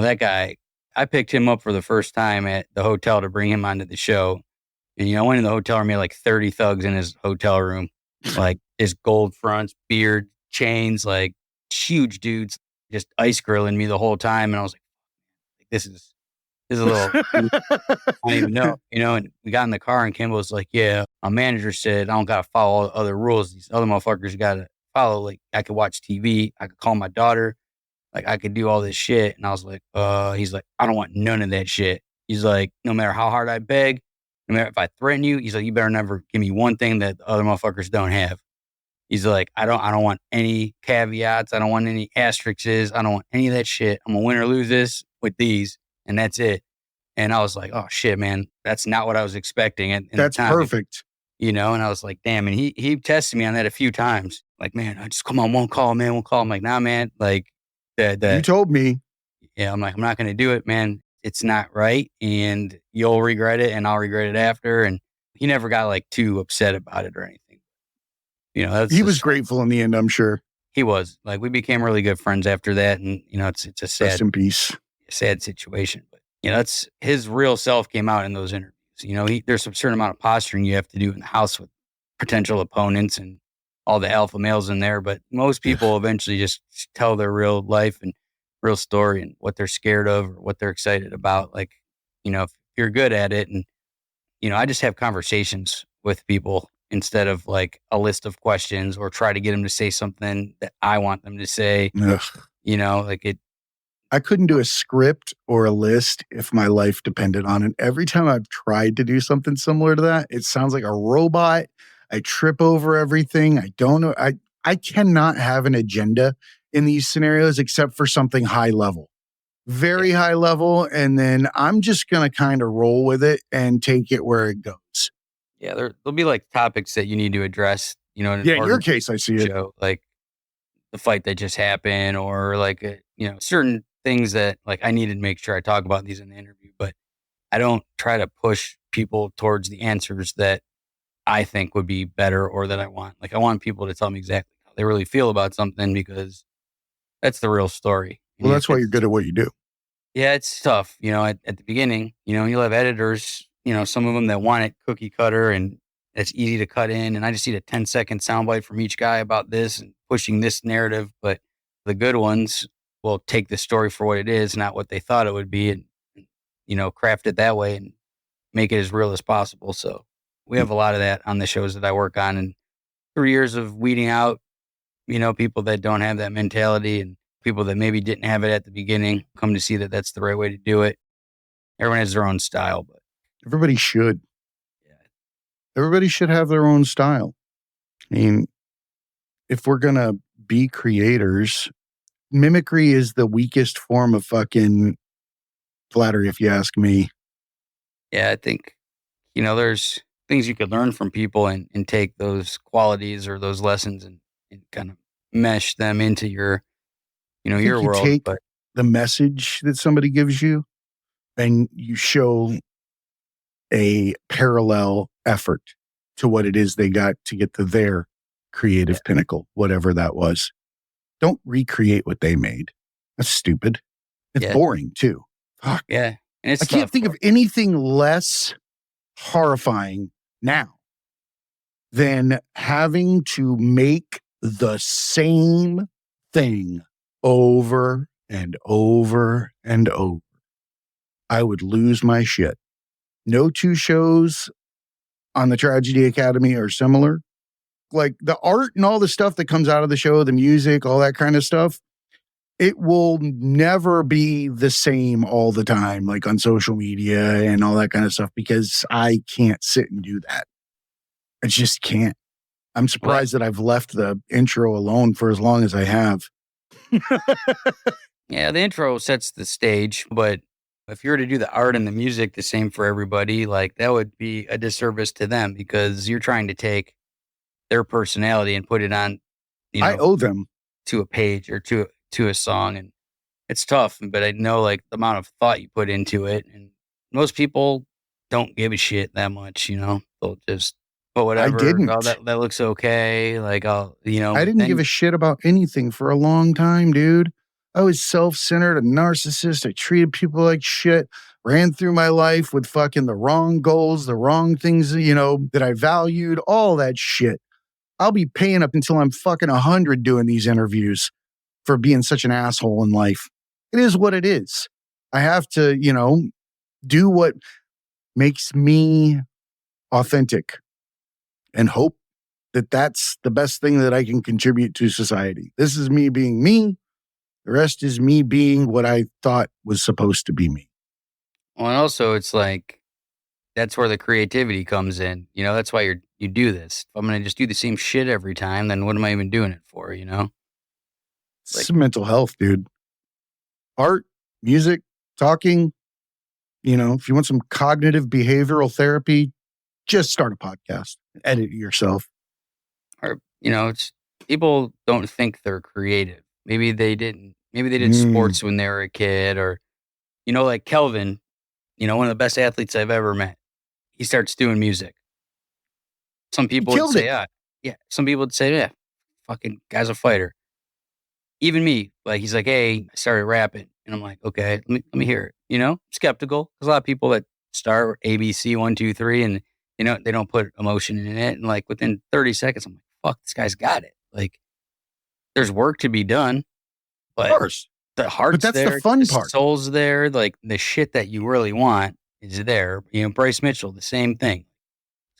that guy, I picked him up for the first time at the hotel to bring him onto the show. And, I went in the hotel room, he had like 30 thugs in his hotel room, like his gold fronts, beard, chains, like huge dudes, just ice grilling me the whole time. And I was like, this is a little, I don't even know, and we got in the car and Kimbo was like, yeah, my manager said, I don't got to follow all the other rules. These other motherfuckers got to follow. Like, I could watch TV. I could call my daughter. Like, I could do all this shit. And I was like, he's like, I don't want none of that shit. He's like, no matter how hard I beg, no matter if I threaten you, he's like, you better never give me one thing that the other motherfuckers don't have. He's like, I don't want any caveats. I don't want any asterisks. I don't want any of that shit. I'm gonna win or lose this with these, and that's it. And I was like, oh shit, man, that's not what I was expecting. And that's perfect. And I was like, damn. And he tested me on that a few times. Like, man, I just come on one call, man, one call. I'm like, nah, man, like, you told me. Yeah, I'm like, I'm not going to do it, man. It's not right. And you'll regret it and I'll regret it after. And he never got like too upset about it or anything. He was grateful in the end, I'm sure. He was. Like, we became really good friends after that. And, it's a sad, rest in peace, sad situation. But, it's his real self came out in those interviews. There's a certain amount of posturing you have to do in the house with potential opponents and all the alpha males in there. But most people eventually just tell their real life and real story and what they're scared of or what they're excited about. Like, if you're good at it. And, I just have conversations with people instead of like a list of questions or try to get them to say something that I want them to say. Ugh. Like it. I couldn't do a script or a list if my life depended on it. Every time I've tried to do something similar to that, it sounds like a robot. I trip over everything. I don't know. I cannot have an agenda in these scenarios except for something high level, very high level. And then I'm just going to kind of roll with it and take it where it goes. Yeah. There'll be like topics that you need to address, in your case, I see show, like the fight that just happened or like, certain things that like I needed to make sure I talk about these in the interview, but I don't try to push people towards the answers that I think would be better or that I want. Like, I want people to tell me exactly how they really feel about something because that's the real story. Well, that's why you're good at what you do. Yeah, it's tough. At the beginning, you'll have editors, some of them that want it cookie cutter and it's easy to cut in. And I just need a 10-second soundbite from each guy about this and pushing this narrative. But the good ones will take the story for what it is, not what they thought it would be, and craft it that way and make it as real as possible. So we have a lot of that on the shows that I work on, and 3 years of weeding out, people that don't have that mentality and people that maybe didn't have it at the beginning come to see that that's the right way to do it. Everyone has their own style, but everybody should. Yeah. Everybody should have their own style. I mean, if we're going to be creators, mimicry is the weakest form of fucking flattery, if you ask me. Yeah, I think, there's things you could learn from people and take those qualities or those lessons and kind of mesh them into your, your world. Take the message that somebody gives you and you show a parallel effort to what it is they got to get to their creative pinnacle, whatever that was. Don't recreate what they made. That's stupid. It's boring too. Fuck. Yeah. And I can't think of anything less horrifying now than having to make the same thing over and over and over. I would lose my shit. No two shows on the Tragedy Academy are similar. Like the art and all the stuff that comes out of the show, the music, all that kind of stuff, it will never be the same all the time, like on social media and all that kind of stuff, because I can't sit and do that. I just can't. I'm surprised that I've left the intro alone for as long as I have. Yeah, the intro sets the stage, but if you were to do the art and the music the same for everybody, like that would be a disservice to them because you're trying to take their personality and put it on, I owe them to a page or to a song, and it's tough. But I know like the amount of thought you put into it, and most people don't give a shit that much. They'll just I whatever. Oh, didn't. that looks okay. Like I didn't give a shit about anything for a long time, dude. I was self-centered, a narcissist. I treated people like shit, ran through my life with fucking the wrong goals, the wrong things, that I valued, all that shit. I'll be paying up until I'm fucking 100 doing these interviews for being such an asshole in life. It is what it is. I have to, do what makes me authentic and hope that that's the best thing that I can contribute to society. This is me being me. The rest is me being what I thought was supposed to be me. Well, and also it's like that's where the creativity comes in. That's why you do this. If I'm gonna just do the same shit every time, then what am I even doing it for? It's mental health, dude. Art, music, talking. If you want some cognitive behavioral therapy, just start a podcast. Edit it yourself. Or it's people don't think they're creative. Maybe they didn't. Maybe they did sports when they were a kid, or like Kelvin. One of the best athletes I've ever met. He starts doing music. Some people would say, yeah. Some people would say, yeah, fucking guy's a fighter. Even me, like he's like, hey, I started rapping, and I'm like, okay, let me hear it. Skeptical. There's a lot of people that start ABC 1, 2, 3, and they don't put emotion in it, and like within 30 seconds, I'm like, fuck, this guy's got it. Like, there's work to be done, but of course. The heart's but that's there, the fun part. Soul's there, like the shit that you really want is there. Bryce Mitchell, the same thing.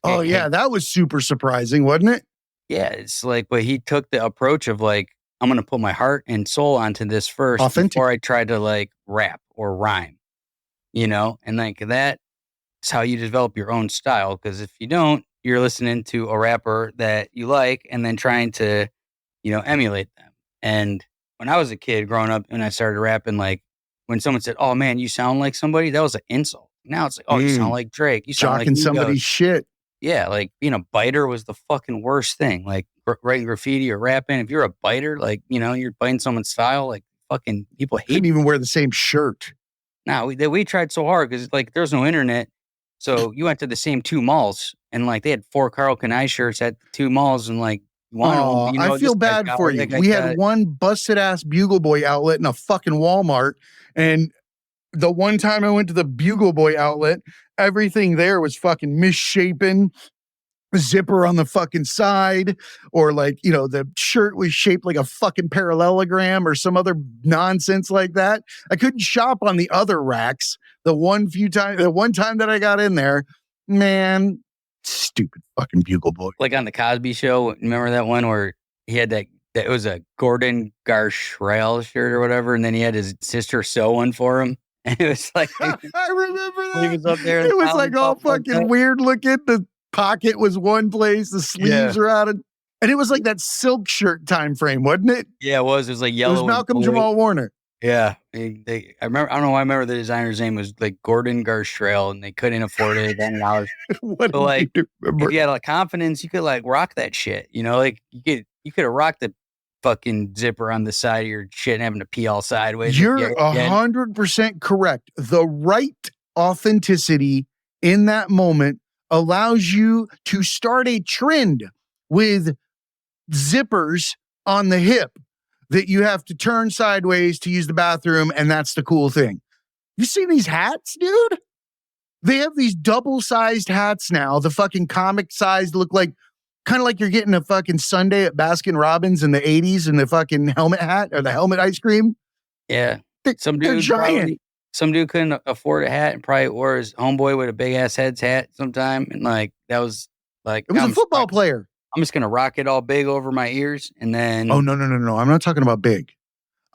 Oh yeah, that was super surprising, wasn't it? Yeah, it's like, but he took the approach of like, I'm going to put my heart and soul onto this first before I try to like rap or rhyme, and like that's how you develop your own style. Because if you don't, you're listening to a rapper that you like and then trying to, emulate them. And when I was a kid growing up and I started rapping, like when someone said, oh man, you sound like somebody, that was an insult. Now it's like, oh, you sound like Drake. You sound Jocking like somebody's shit. Yeah, like being a biter was the fucking worst thing. Like writing graffiti or rapping. If you're a biter, like, you're biting someone's style, like fucking people hate. Couldn't even wear the same shirt. No, we tried so hard because like there's no internet. So you went to the same 2 malls and like they had 4 Carl Kanai shirts at 2 malls and like one of them, I feel bad for you. We had one busted ass Bugle Boy outlet in a fucking Walmart. And the one time I went to the Bugle Boy outlet, everything there was fucking misshapen, zipper on the fucking side, or like, the shirt was shaped like a fucking parallelogram or some other nonsense like that. I couldn't shop on the other racks. The one time that I got in there, man, stupid fucking Bugle Boy. Like on the Cosby Show, remember that one where he had that it was a Gordon Gartrell shirt or whatever, and then he had his sister sew one for him. And it was like I remember that. He was up there. It was like all fucking weird looking. The pocket was one place, the sleeves were out of, and it was like that silk shirt time frame, wasn't it? Yeah, it was. It was like yellow. It was Malcolm Jamal Warner. Yeah, I remember. I don't know why I remember the designer's name was like Gordon Gartrell, and they couldn't afford it. $10. What but like, if you had like confidence, you could like rock that shit. Like you could have rocked the fucking zipper on the side of your shit and having to pee all sideways. You're 100% correct. The right authenticity in that moment allows you to start a trend with zippers on the hip that you have to turn sideways to use the bathroom, and that's the cool thing. You seen these hats, dude? They have these double-sized hats now. The fucking comic-sized look like, kind of like you're getting a fucking sundae at Baskin Robbins in the 80s and the fucking helmet hat or the helmet ice cream. Yeah. They're giant. Some dude couldn't afford a hat and probably wore his homeboy with a big-ass head's hat sometime. And like, that was like... It was a football player. I'm just going to rock it all big over my ears and then... Oh, no. I'm not talking about big.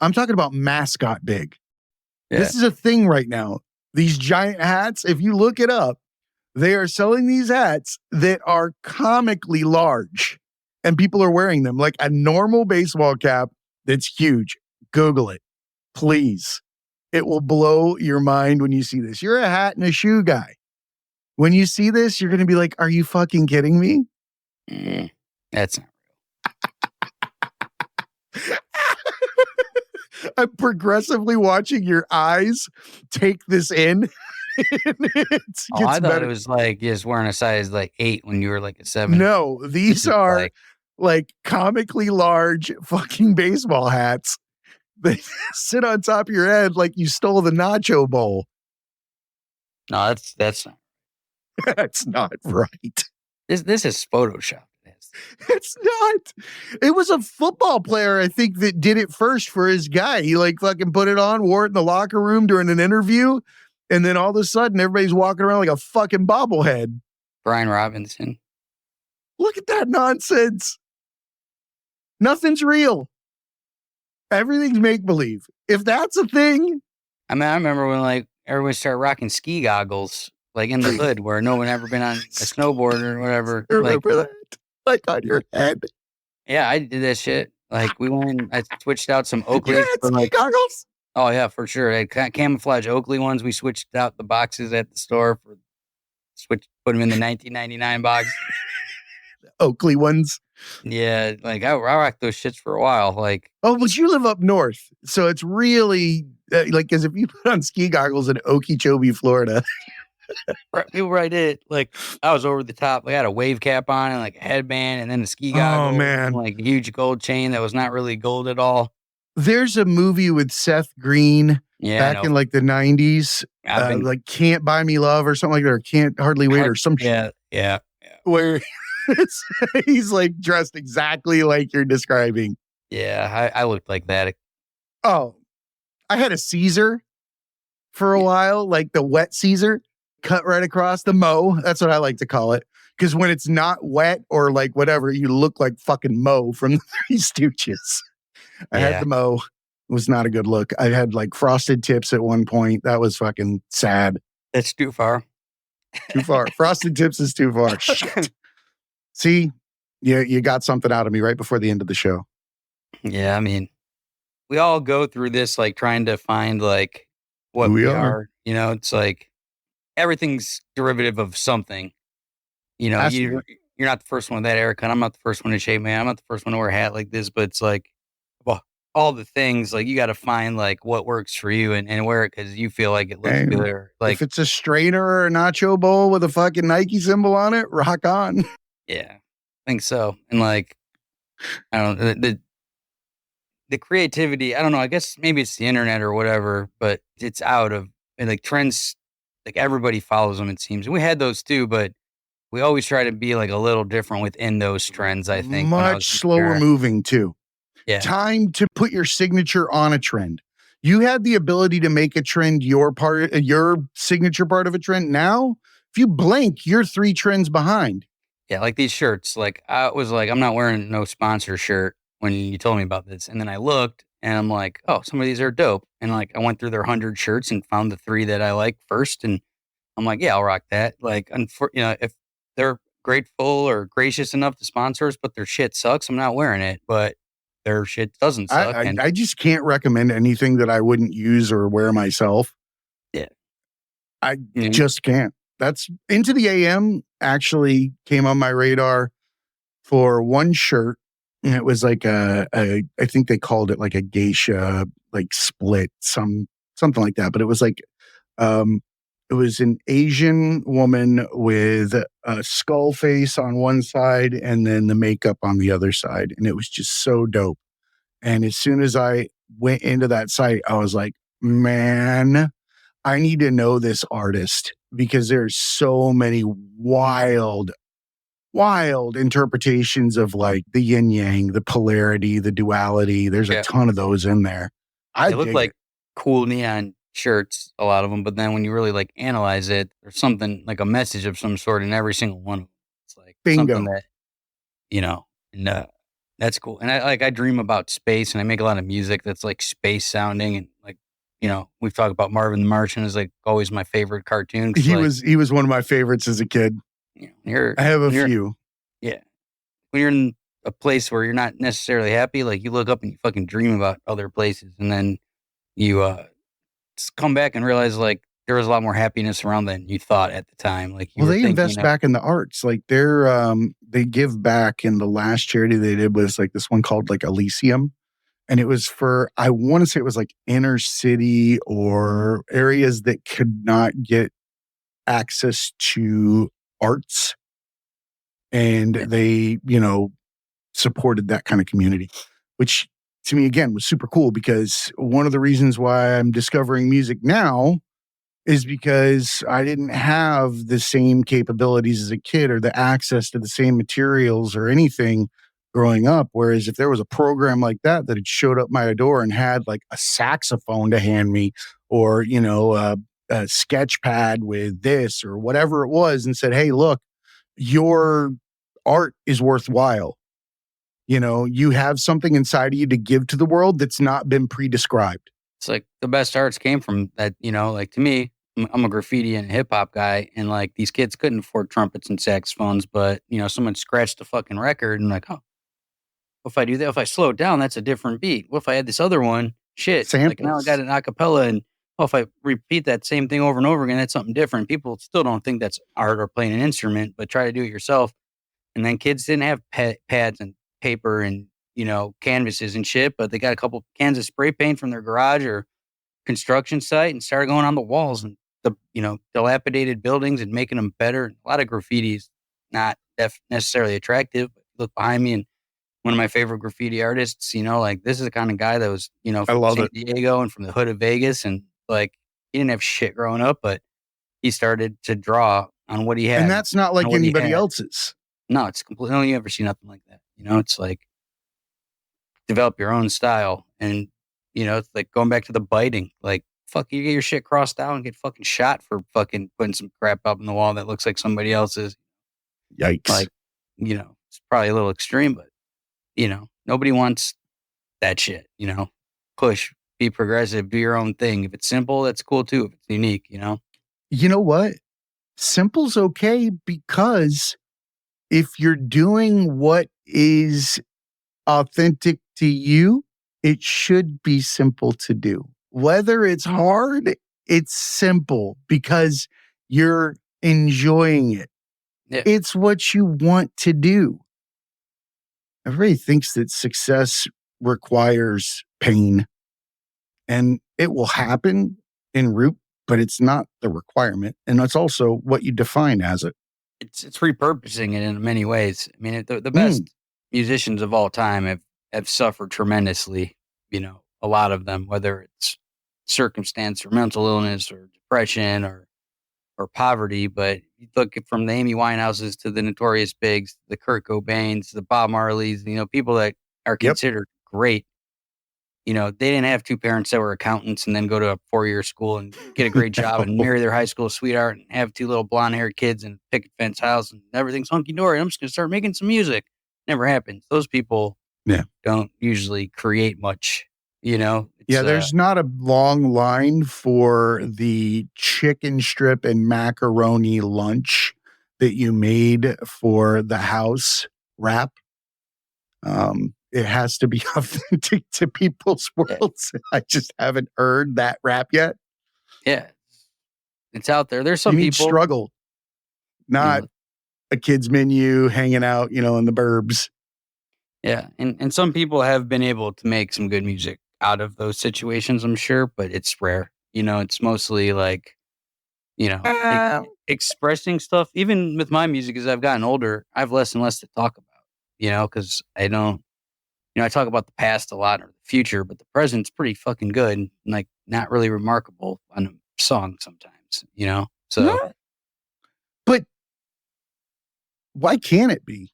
I'm talking about mascot big. Yeah. This is a thing right now. These giant hats, if you look it up, they are selling these hats that are comically large. And people are wearing them like a normal baseball cap that's huge. Google it, please. It will blow your mind when you see this. You're a hat and a shoe guy. When you see this, you're going to be like, are you fucking kidding me? That's not I'm progressively watching your eyes take this in. I thought it was like just wearing a size like 8 when you were like a 7. No, these are like comically large fucking baseball hats. They sit on top of your head like you stole the nacho bowl. No, that's not. That's not right. This is Photoshop. It's not. It was a football player, I think, that did it first for his guy. He like fucking put it on, wore it in the locker room during an interview, and then all of a sudden everybody's walking around like a fucking bobblehead. Brian Robinson. Look at that nonsense. Nothing's real. Everything's make-believe. If that's a thing. I mean, I remember when like everyone started rocking ski goggles like in the hood where no one ever been on a snowboard or whatever. Remember that? Like on your head. Yeah, I did that shit. Like we went, I switched out some Oakley. You had ski goggles? Oh yeah, for sure. I had camouflage Oakley ones. We switched out the boxes at the store put them in the 1999 box. Oakley ones. Yeah, like I rocked those shits for a while. Like, oh, but you live up north, so it's really like as if you put on ski goggles in Okeechobee, Florida. People where I did it, like I was over the top. I had a wave cap on and like a headband, and then the ski goggles. Oh man, and, like a huge gold chain that was not really gold at all. There's a movie with Seth Green back in like the 90s, like Can't Buy Me Love or something like that, or Can't Hardly Wait or some shit. Yeah. Where he's like dressed exactly like you're describing. Yeah, I looked like that. Oh, I had a Caesar for a while, like the wet Caesar, cut right across the Mo. That's what I like to call it. Because when it's not wet or like whatever, you look like fucking Mo from the Three Stooges. I had the Mo. It was not a good look. I had like frosted tips at one point. That was fucking sad. That's too far. Too far. Frosted tips is too far. Shit. See, you got something out of me right before the end of the show. Yeah, I mean, we all go through this like trying to find like what we are. You know, it's like everything's derivative of something. You know, you're not the first one with that haircut. I'm not the first one to shave, man. I'm not the first one to wear a hat like this, but it's like, well, all the things like you got to find like what works for you and wear it because you feel like it looks good. Or, like if it's a strainer or a nacho bowl with a fucking Nike symbol on it, rock on. Yeah, I think so. And like, I don't know, the creativity, I don't know, I guess maybe it's the internet or whatever, but it's out of, and like trends, like everybody follows them, it seems. And we had those too, but we always try to be like a little different within those trends, I think. Much slower moving too. Yeah. Time to put your signature on a trend. You had the ability to make a trend your signature part of a trend. Now, if you blink, you're 3 trends behind. Yeah, like these shirts. Like I was like, I'm not wearing no sponsor shirt when you told me about this. And then I looked and I'm like, oh, some of these are dope. And like I went through their 100 shirts and found the 3 that I like first. And I'm like, yeah, I'll rock that. Like, if they're grateful or gracious enough to sponsor us, but their shit sucks, I'm not wearing it. But their shit doesn't suck. I just can't recommend anything that I wouldn't use or wear myself. Yeah. I just can't. That's Into the AM actually came on my radar for one shirt. And it was like I think they called it like a geisha, like split, something like that. But it was like, it was an Asian woman with a skull face on one side and then the makeup on the other side. And it was just so dope. And as soon as I went into that site, I was like, man, I need to know this artist because there's so many wild interpretations of like the yin yang, the polarity, the duality. There's a ton of those in there. They look like cool neon shirts, a lot of them, but then when you really like analyze it, there's something like a message of some sort in every single one of them. It's like something that, and that's cool. And I dream about space and I make a lot of music that's like space sounding and like, we've talked about Marvin the Martian is like always my favorite cartoon. He was one of my favorites as a kid. I have a few. Yeah. When you're in a place where you're not necessarily happy, like you look up and you fucking dream about other places, and then you come back and realize like there was a lot more happiness around than you thought at the time. Like you Well, were they thinking invest of, back in the arts. Like they give back. In the last charity they did was like this one called like Elysium. And it was for, I want to say it was like inner city or areas that could not get access to arts. And yeah, they, supported that kind of community, which to me, again, was super cool because one of the reasons why I'm discovering music now is because I didn't have the same capabilities as a kid or the access to the same materials or anything growing up. Whereas if there was a program like that that had showed up my door and had like a saxophone to hand me or, a sketch pad with this or whatever it was and said, hey, look, your art is worthwhile. You have something inside of you to give to the world that's not been pre-described. it's like the best arts came from that. Like to me, I'm a graffiti and hip hop guy, and like these kids couldn't afford trumpets and saxophones, but someone scratched the fucking record and like, oh, if I do that, if I slow it down, that's a different beat. What if I had this other one? Shit, like now I got Samples. an acapella, and if I repeat that same thing over and over again, that's something different. People still don't think that's art or playing an instrument, but try to do it yourself. And then kids didn't have pads and paper and canvases and shit, but they got a couple cans of spray paint from their garage or construction site and started going on the walls and the dilapidated buildings and making them better. A lot of graffitis not necessarily attractive. But look behind me and one of my favorite graffiti artists, like this is the kind of guy that was, I from love San it. Diego and from the hood of Vegas. And like, he didn't have shit growing up, but he started to draw on what he And had, that's not on like what he anybody had. else's. No, it's completely, no, you ever see nothing like that. It's like develop your own style. And, it's like going back to the biting, like, fuck, you get your shit crossed out and get fucking shot for fucking putting some crap up in the wall that looks like somebody else's. Yikes. Like, it's probably a little extreme, but, nobody wants that shit, push, be progressive, do your own thing. If it's simple, that's cool too. If it's unique, You know what? Simple's okay because if you're doing what is authentic to you, it should be simple to do. Whether it's hard, it's simple because you're enjoying it. yeah, It's what you want to do. Everybody thinks that success requires pain, and it will happen en route, but it's not the requirement. And that's also what you define as it. it's repurposing it in many ways. I mean, the Mm, best musicians of all time have suffered tremendously. A lot of them, whether it's circumstance or mental illness or depression or poverty. But you look from the Amy Winehouses to the Notorious Bigs, the Kurt Cobains, the Bob Marleys, people that are yep. considered great. They didn't have two parents that were accountants and then go to a 4-year school and get a great job and No. marry their high school sweetheart and have two little blonde haired kids and picket fence house and everything's hunky dory. I'm just going to start making some music. Never happens. Those people Yeah. don't usually create much, it's, Yeah, there's not a long line for the chicken strip and macaroni lunch that you made for the house wrap. It has to be authentic to people's yeah, worlds. I just haven't heard that rap yet. yeah, it's out there. There's You some need people, struggle, not you a kid's menu hanging out, in the burbs. yeah. And some people have been able to make some good music out of those situations, I'm sure, but it's rare. It's mostly like, expressing stuff. Even with my music, as I've gotten older, I have less and less to talk about, because I don't, I talk about the past a lot or the future, but the present's pretty fucking good and like not really remarkable on a song sometimes. So, No, but why can't it be?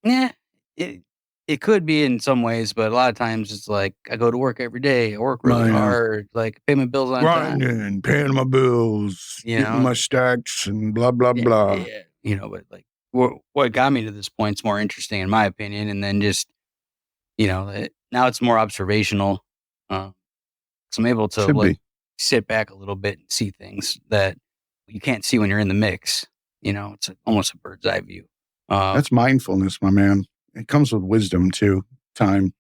yeah, it could be in some ways, but a lot of times it's like I go to work every day, I work really I know. hard, like pay my bills on time, Grinding, paying my bills, you getting know, my stacks, and blah, blah, yeah, blah. yeah, but like what got me to this point is more interesting in my opinion, and then just now it's more observational. Uh, 'Cause I'm able to Should like be. sit back a little bit and see things that you can't see when you're in the mix. It's almost a bird's eye view. Uh, That's mindfulness, my man. it comes with wisdom too. Time.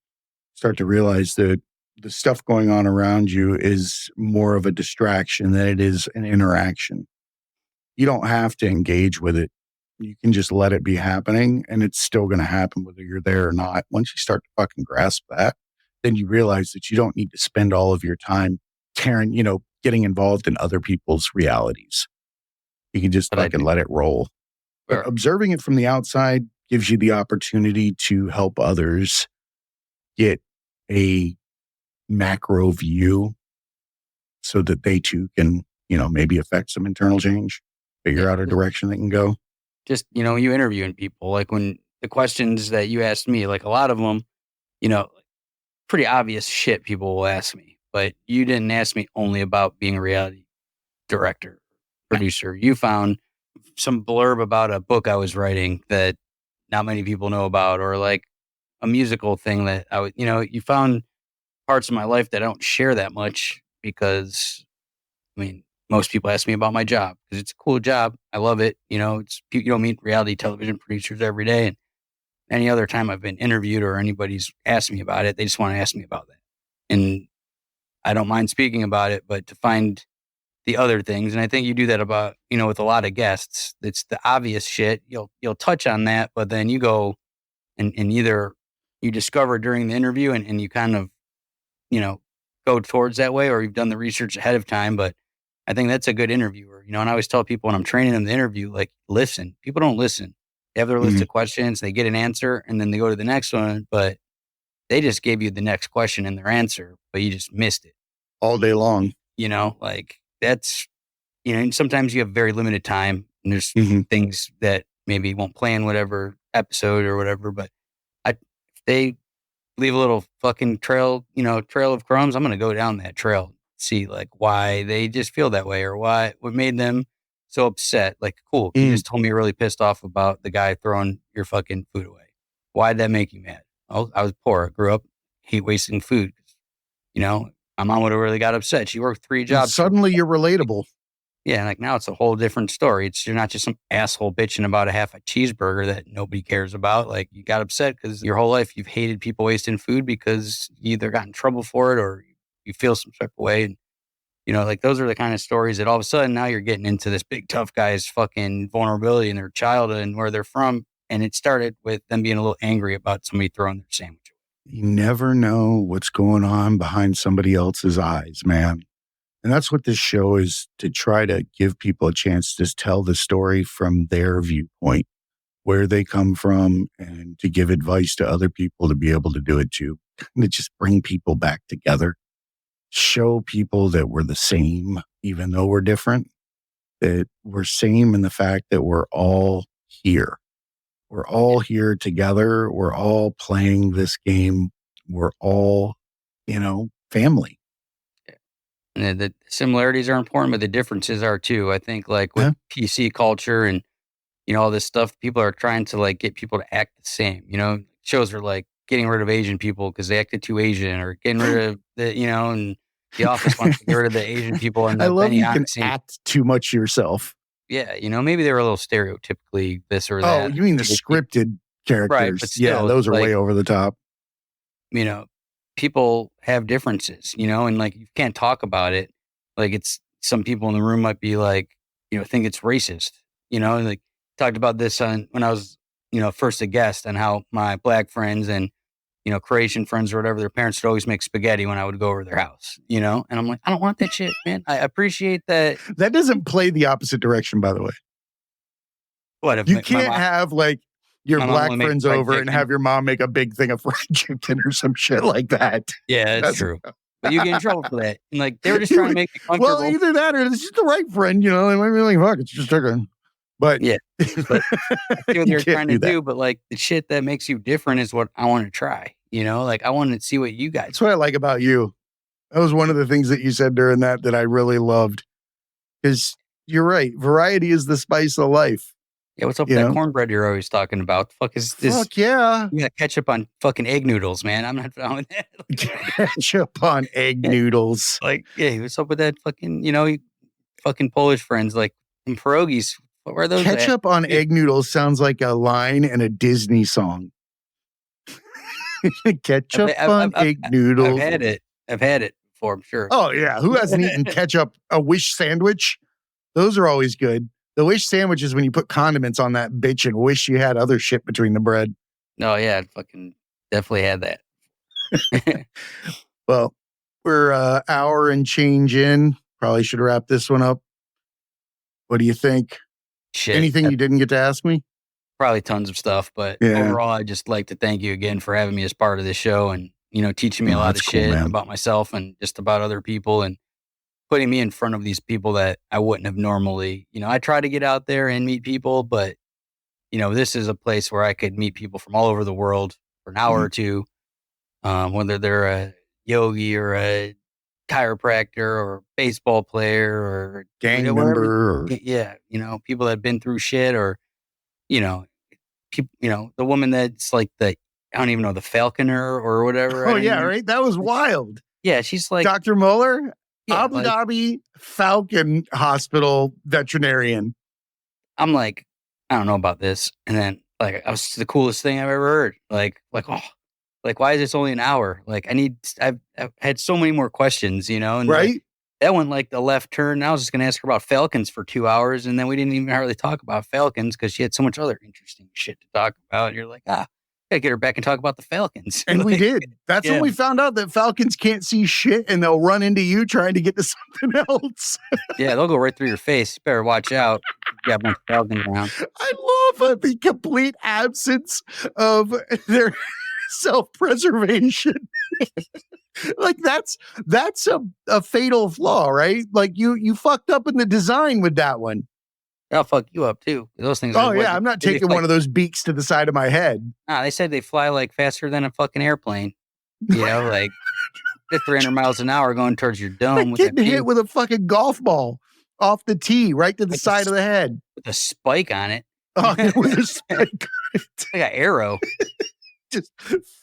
Start to realize that the stuff going on around you is more of a distraction than it is an interaction. You don't have to engage with it. You can just let it be happening, and it's still going to happen whether you're there or not. Once you start to fucking grasp that, then you realize that you don't need to spend all of your time getting involved in other people's realities. You can just But I fucking do. let it roll. But Sure. observing it from the outside gives you the opportunity to help others get a macro view so that they too can, maybe affect some internal change, figure Yeah. out a direction they can go. Just, you interviewing people, like when the questions that you asked me, like a lot of them, you know, pretty obvious shit people will ask me, but you didn't ask me only about being a reality director, producer. You found some blurb about a book I was writing that not many people know about, or like a musical thing that I would, you found parts of my life that I don't share that much because, I mean, most people ask me about my job because it's a cool job. I love it. You don't meet reality television producers every day. And any other time I've been interviewed or anybody's asked me about it, they just want to ask me about that. And I don't mind speaking about it, but to find the other things, and I think you do that about, with a lot of guests, it's the obvious shit. You'll touch on that, but then you go and either you discover during the interview and you kind of, you know, go towards that way, or you've done the research ahead of time. But I think that's a good interviewer, and I always tell people when I'm training them to interview, like, listen. People don't listen. They have their list of questions, they get an answer, and then they go to the next one, but they just gave you the next question and their answer, but you just missed it. All day long. Like that's, and sometimes you have very limited time and there's things that maybe won't play in whatever episode or whatever, but if they leave a little fucking trail of crumbs, I'm going to go down that trail, see like why they just feel that way or what made them so upset. Like, cool. You just told me you're really pissed off about the guy throwing your fucking food away. Why'd that make you mad? Oh, I was poor. I grew up, hate wasting food. My mom would have really got upset. She worked 3 jobs. Suddenly you're relatable. Yeah, and like now it's a whole different story. You're not just some asshole bitching about a half a cheeseburger that nobody cares about. Like, you got upset because your whole life you've hated people wasting food because you either got in trouble for it or you feel some type of way. And, like those are the kind of stories that all of a sudden now you're getting into this big tough guy's fucking vulnerability in their childhood and where they're from. And it started with them being a little angry about somebody throwing their sandwich away. You never know what's going on behind somebody else's eyes, man. And that's what this show is, to try to give people a chance to tell the story from their viewpoint, where they come from, and to give advice to other people to be able to do it too. And to just bring people back together, show people that we're the same, even though we're different, that we're same in the fact that we're all here. We're all here together. We're all playing this game. We're all, family. And the similarities are important, but the differences are too. I think like with PC culture and, all this stuff, people are trying to like get people to act the same. Shows are like getting rid of Asian people because they acted too Asian, or getting rid of and The Office wants to get rid of the Asian people and the I love Benny you can scene. act too much yourself. Yeah, maybe they were a little stereotypically this or that. Oh, you mean the scripted characters? Right, but still, those are way over the top. People have differences, and like you can't talk about it. Like, it's some people in the room might be like, think it's racist, and like talked about this when I was, first a guest, and how my black friends and, Croatian friends or whatever, their parents would always make spaghetti when I would go over their house, and I'm like, I don't want that shit, man. I appreciate that. That doesn't play the opposite direction, by the way. What if you can't have like your black friends over and have your mom make a big thing of fried chicken or some shit like that? Yeah, that's true. But you get in trouble for that. And like, they were just trying to make it comfortable. Well, either that or it's just the right friend, they might be like, fuck, it's just chicken. But yeah, but I see what they're trying to do. But like, the shit that makes you different is what I want to try. Like, I want to see what you guys. That's what I like about you. That was one of the things that you said during that I really loved. Because you're right, variety is the spice of life. Yeah, what's up with that cornbread you're always talking about? The fuck is this? Fuck yeah. You got ketchup on fucking egg noodles, man. I'm not following that. Ketchup on egg noodles. Like, yeah, what's up with that fucking, fucking Polish friends, like pierogies. What were those? Ketchup on egg noodles sounds like a line in a Disney song. Ketchup I've- on I've- egg noodles. I've had it. I've had it before, I'm sure. Oh, yeah. Who hasn't eaten ketchup, a Wish sandwich? Those are always good. The Wish sandwich is when you put condiments on that bitch and wish you had other shit between the bread. No, yeah, I fucking definitely had that. Well, we're an hour and change in. Probably should wrap this one up. What do you think? Shit. Anything you didn't get to ask me? Probably tons of stuff, but Yeah. overall, I'd just like to thank you again for having me as part of this show and, teaching me a Oh, lot of that's cool, shit man. about myself and just about other people and putting me in front of these people that I wouldn't have normally, I try to get out there and meet people, but, this is a place where I could meet people from all over the world for an hour or two, whether they're a yogi or a chiropractor or baseball player or Gang whatever. member. Or, Yeah. People that have been through shit or, the woman that's like I don't even know, the falconer or whatever. oh, yeah, right? That was wild. Yeah, she's like Dr. Mueller, yeah, Abu like, Dhabi Falcon Hospital veterinarian. I'm like, I don't know about this. And then like I was the coolest thing I've ever heard. Oh, like why is this only an hour? Like I've had so many more questions, and Right? that went like the left turn. I was just gonna ask her about falcons for 2 hours, and then we didn't even hardly talk about falcons because she had so much other interesting shit to talk about. And you're like, gotta get her back and talk about the falcons. And we Like, did. That's when we found out that falcons can't see shit and they'll run into you trying to get to something else. Yeah, they'll go right through your face. You better watch out. You got a bunch of falcons around. I love the complete absence of their self-preservation. Like that's a fatal flaw, right? Like you fucked up in the design with that one. I'll fuck you up too. Those things. Oh yeah, I'm not taking one of those beaks to the side of my head. Nah, they said they fly like faster than a fucking airplane. Like they're 300 miles an hour going towards your dome. Like getting hit with a fucking golf ball off the tee right to the side of the head. With a spike on it. Oh, yeah, with a spike. Like an arrow. Just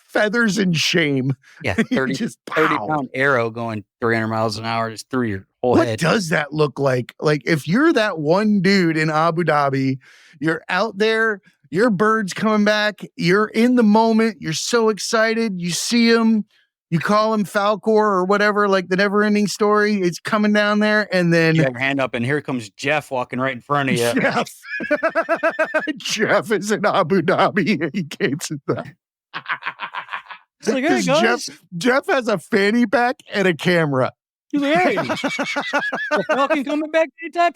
feathers and shame. Yeah, 30 pound arrow going 300 miles an hour just through your whole head. What does that look like? Like if you're that one dude in Abu Dhabi, you're out there, your bird's coming back, you're in the moment, you're so excited, you see him, you call him Falcor or whatever, like the never ending story. It's coming down there, and then you have your hand up, and here comes Jeff walking right in front of you. Jeff is in Abu Dhabi. He came to that. He's like, hey, guys. Jeff has a fanny pack and a camera. He's like, hey, the Falcon coming back anytime?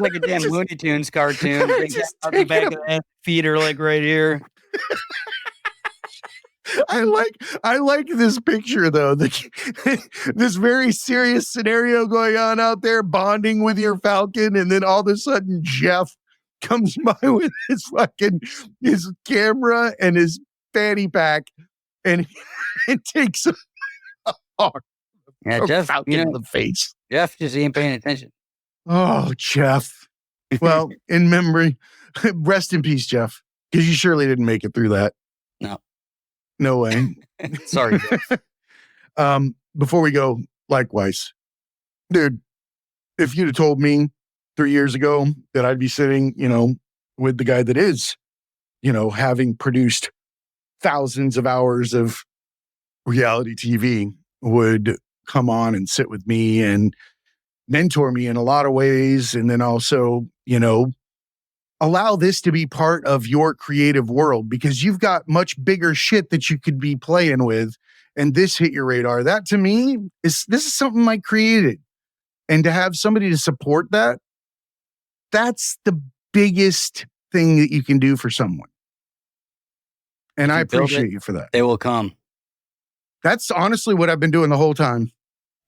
like a damn Looney Tunes cartoon. Just Out the back of the feet are like right here. I like this picture though. This very serious scenario going on out there, bonding with your falcon, and then all of a sudden Jeff comes by with his camera and his fanny pack, and it takes a Jeff, falcon in the face. Jeff just ain't paying attention. Oh, Jeff. Well, in memory, rest in peace, Jeff, because you surely didn't make it through that. No way. Sorry, Jeff. Before we go, likewise, dude, if you'd have told me 3 years ago that I'd be sitting, with the guy that is, having produced thousands of hours of reality TV, would come on and sit with me and mentor me in a lot of ways. And then also, allow this to be part of your creative world, because you've got much bigger shit that you could be playing with. And this hit your radar. That to me this is something I created. And to have somebody to support that, that's the biggest thing that you can do for someone. And I appreciate you for that. They will come. That's honestly what I've been doing the whole time.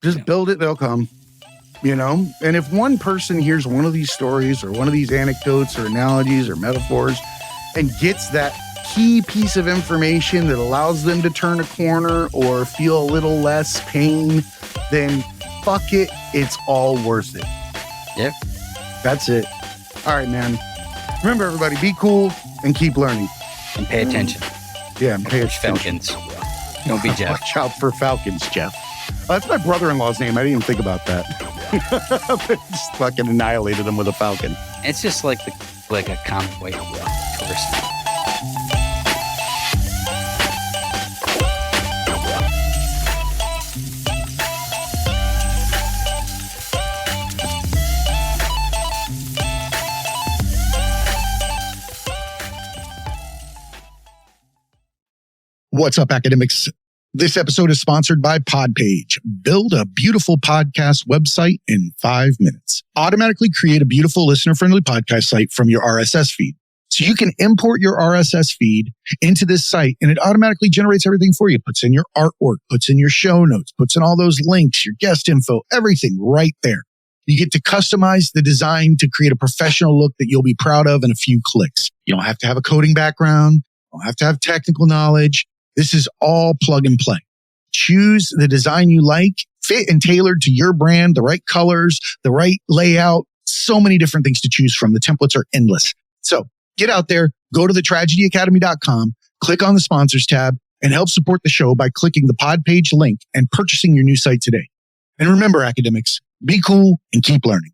Just build it, they'll come. And if one person hears one of these stories or one of these anecdotes or analogies or metaphors and gets that key piece of information that allows them to turn a corner or feel a little less pain, then fuck it, it's all worth it. Yep. That's it. All right, man. Remember, everybody, be cool and keep learning. And pay attention. Yeah, and pay attention. Falcons. Don't be Jeff. Watch out for falcons, Jeff. That's my brother-in-law's name. I didn't even think about that. Just fucking annihilated him with a falcon. It's just like a common way to first. What's up, academics? This episode is sponsored by Podpage. Build a beautiful podcast website in 5 minutes. Automatically create a beautiful listener-friendly podcast site from your RSS feed. So you can import your RSS feed into this site and it automatically generates everything for you. Puts in your artwork, puts in your show notes, puts in all those links, your guest info, everything right there. You get to customize the design to create a professional look that you'll be proud of in a few clicks. You don't have to have a coding background. You don't have to have technical knowledge. This is all plug and play. Choose the design you like, fit and tailored to your brand, the right colors, the right layout, so many different things to choose from. The templates are endless. So get out there, go to thetragedyacademy.com, click on the sponsors tab, and help support the show by clicking the Podpage link and purchasing your new site today. And remember, academics, be cool and keep learning.